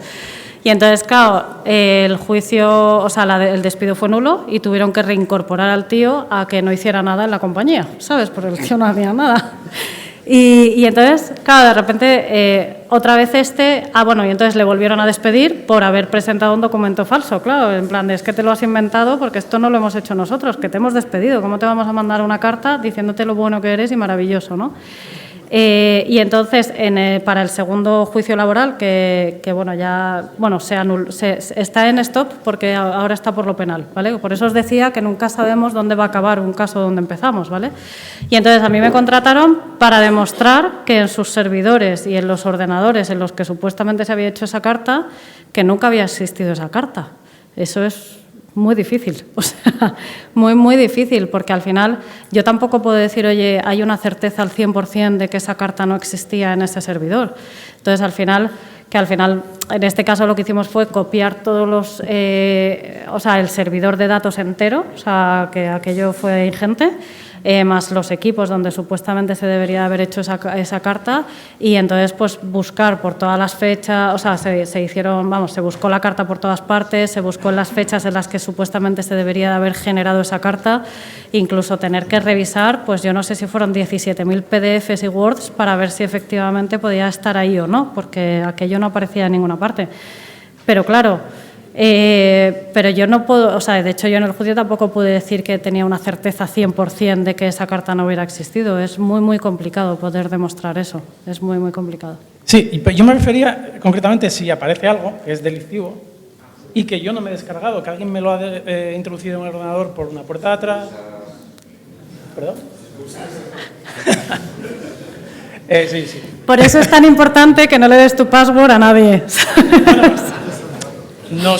Speaker 2: Y entonces, claro, el juicio, o sea, el despido fue nulo y tuvieron que reincorporar al tío a que no hiciera nada en la compañía, ¿sabes? Porque el tío no hacía nada. Y entonces, claro, de repente, otra vez y entonces le volvieron a despedir por haber presentado un documento falso, claro, en plan, es que te lo has inventado porque esto no lo hemos hecho nosotros, que te hemos despedido, ¿cómo te vamos a mandar una carta diciéndote lo bueno que eres y maravilloso, ¿no? Y entonces, para el segundo juicio laboral, que bueno, ya está en stop porque ahora está por lo penal, ¿vale? Por eso os decía que nunca sabemos dónde va a acabar un caso donde empezamos, ¿vale? Y entonces a mí me contrataron para demostrar que en sus servidores y en los ordenadores en los que supuestamente se había hecho esa carta, que nunca había existido esa carta. Eso es muy difícil, o sea, muy, muy difícil, porque al final yo tampoco puedo decir, oye, hay una certeza al 100% de que esa carta no existía en ese servidor. Entonces, al final, en este caso lo que hicimos fue copiar todos los, el servidor de datos entero, o sea, que aquello fue ingente, más los equipos donde supuestamente se debería haber hecho esa carta, y entonces pues buscar por todas las fechas, o sea, se buscó la carta por todas partes, se buscó en las fechas en las que supuestamente se debería de haber generado esa carta, incluso tener que revisar, pues yo no sé si fueron 17.000 PDFs y Words para ver si efectivamente podía estar ahí o no, porque aquello no aparecía en ninguna parte. Pero claro, pero yo no puedo, o sea, de hecho yo en el juicio tampoco pude decir que tenía una certeza 100% de que esa carta no hubiera existido. Es muy, muy complicado poder demostrar eso. Es muy, muy complicado.
Speaker 6: Sí, y yo me refería concretamente si aparece algo que es delictivo y que yo no me he descargado, que alguien me lo ha introducido en el ordenador por una puerta de atrás. ¿Perdón? Sí.
Speaker 2: Por eso es tan importante que no le des tu password a nadie. No,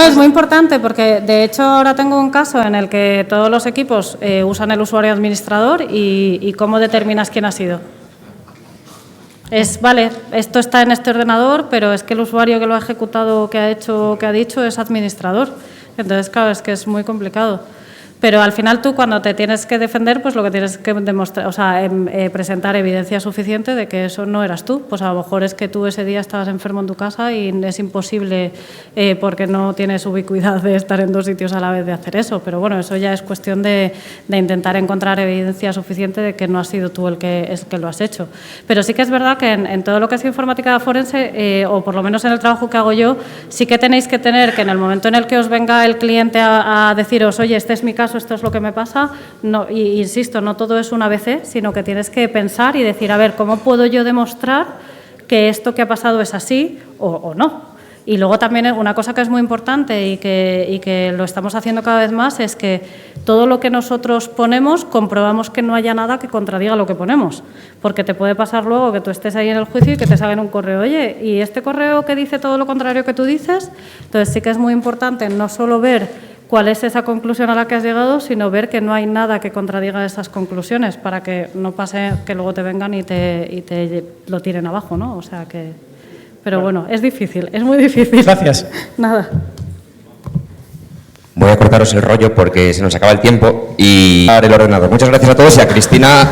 Speaker 2: es muy importante porque, de hecho, ahora tengo un caso en el que todos los equipos usan el usuario administrador y ¿cómo determinas quién ha sido? Vale, esto está en este ordenador, pero es que el usuario que lo ha ejecutado, que ha hecho, que ha dicho, es administrador. Entonces, claro, es que es muy complicado. Pero al final tú, cuando te tienes que defender, pues lo que tienes que demostrar, o sea, presentar evidencia suficiente de que eso no eras tú. Pues a lo mejor es que tú ese día estabas enfermo en tu casa y es imposible, porque no tienes ubicuidad de estar en 2 sitios a la vez, de hacer eso. Pero bueno, eso ya es cuestión de intentar encontrar evidencia suficiente de que no has sido tú el que lo has hecho. Pero sí que es verdad que en todo lo que es informática forense, o por lo menos en el trabajo que hago yo, sí que tenéis que tener que en el momento en el que os venga el cliente a deciros, oye, este es mi caso, esto es lo que me pasa, no, y insisto, no todo es un ABC, sino que tienes que pensar y decir, a ver, ¿cómo puedo yo demostrar que esto que ha pasado es así o no? Y luego también una cosa que es muy importante y que lo estamos haciendo cada vez más es que todo lo que nosotros ponemos comprobamos que no haya nada que contradiga lo que ponemos, porque te puede pasar luego que tú estés ahí en el juicio y que te salga un correo, oye, ¿y este correo que dice todo lo contrario que tú dices? Entonces sí que es muy importante no solo ver cuál es esa conclusión a la que has llegado, sino ver que no hay nada que contradiga esas conclusiones para que no pase que luego te vengan y te lo tiren abajo, ¿no? O sea que... Pero bueno, es difícil, es muy difícil.
Speaker 6: Gracias.
Speaker 2: Nada.
Speaker 1: Voy a cortaros el rollo porque se nos acaba el tiempo y el ordenador. Muchas gracias a todos y a Cristina.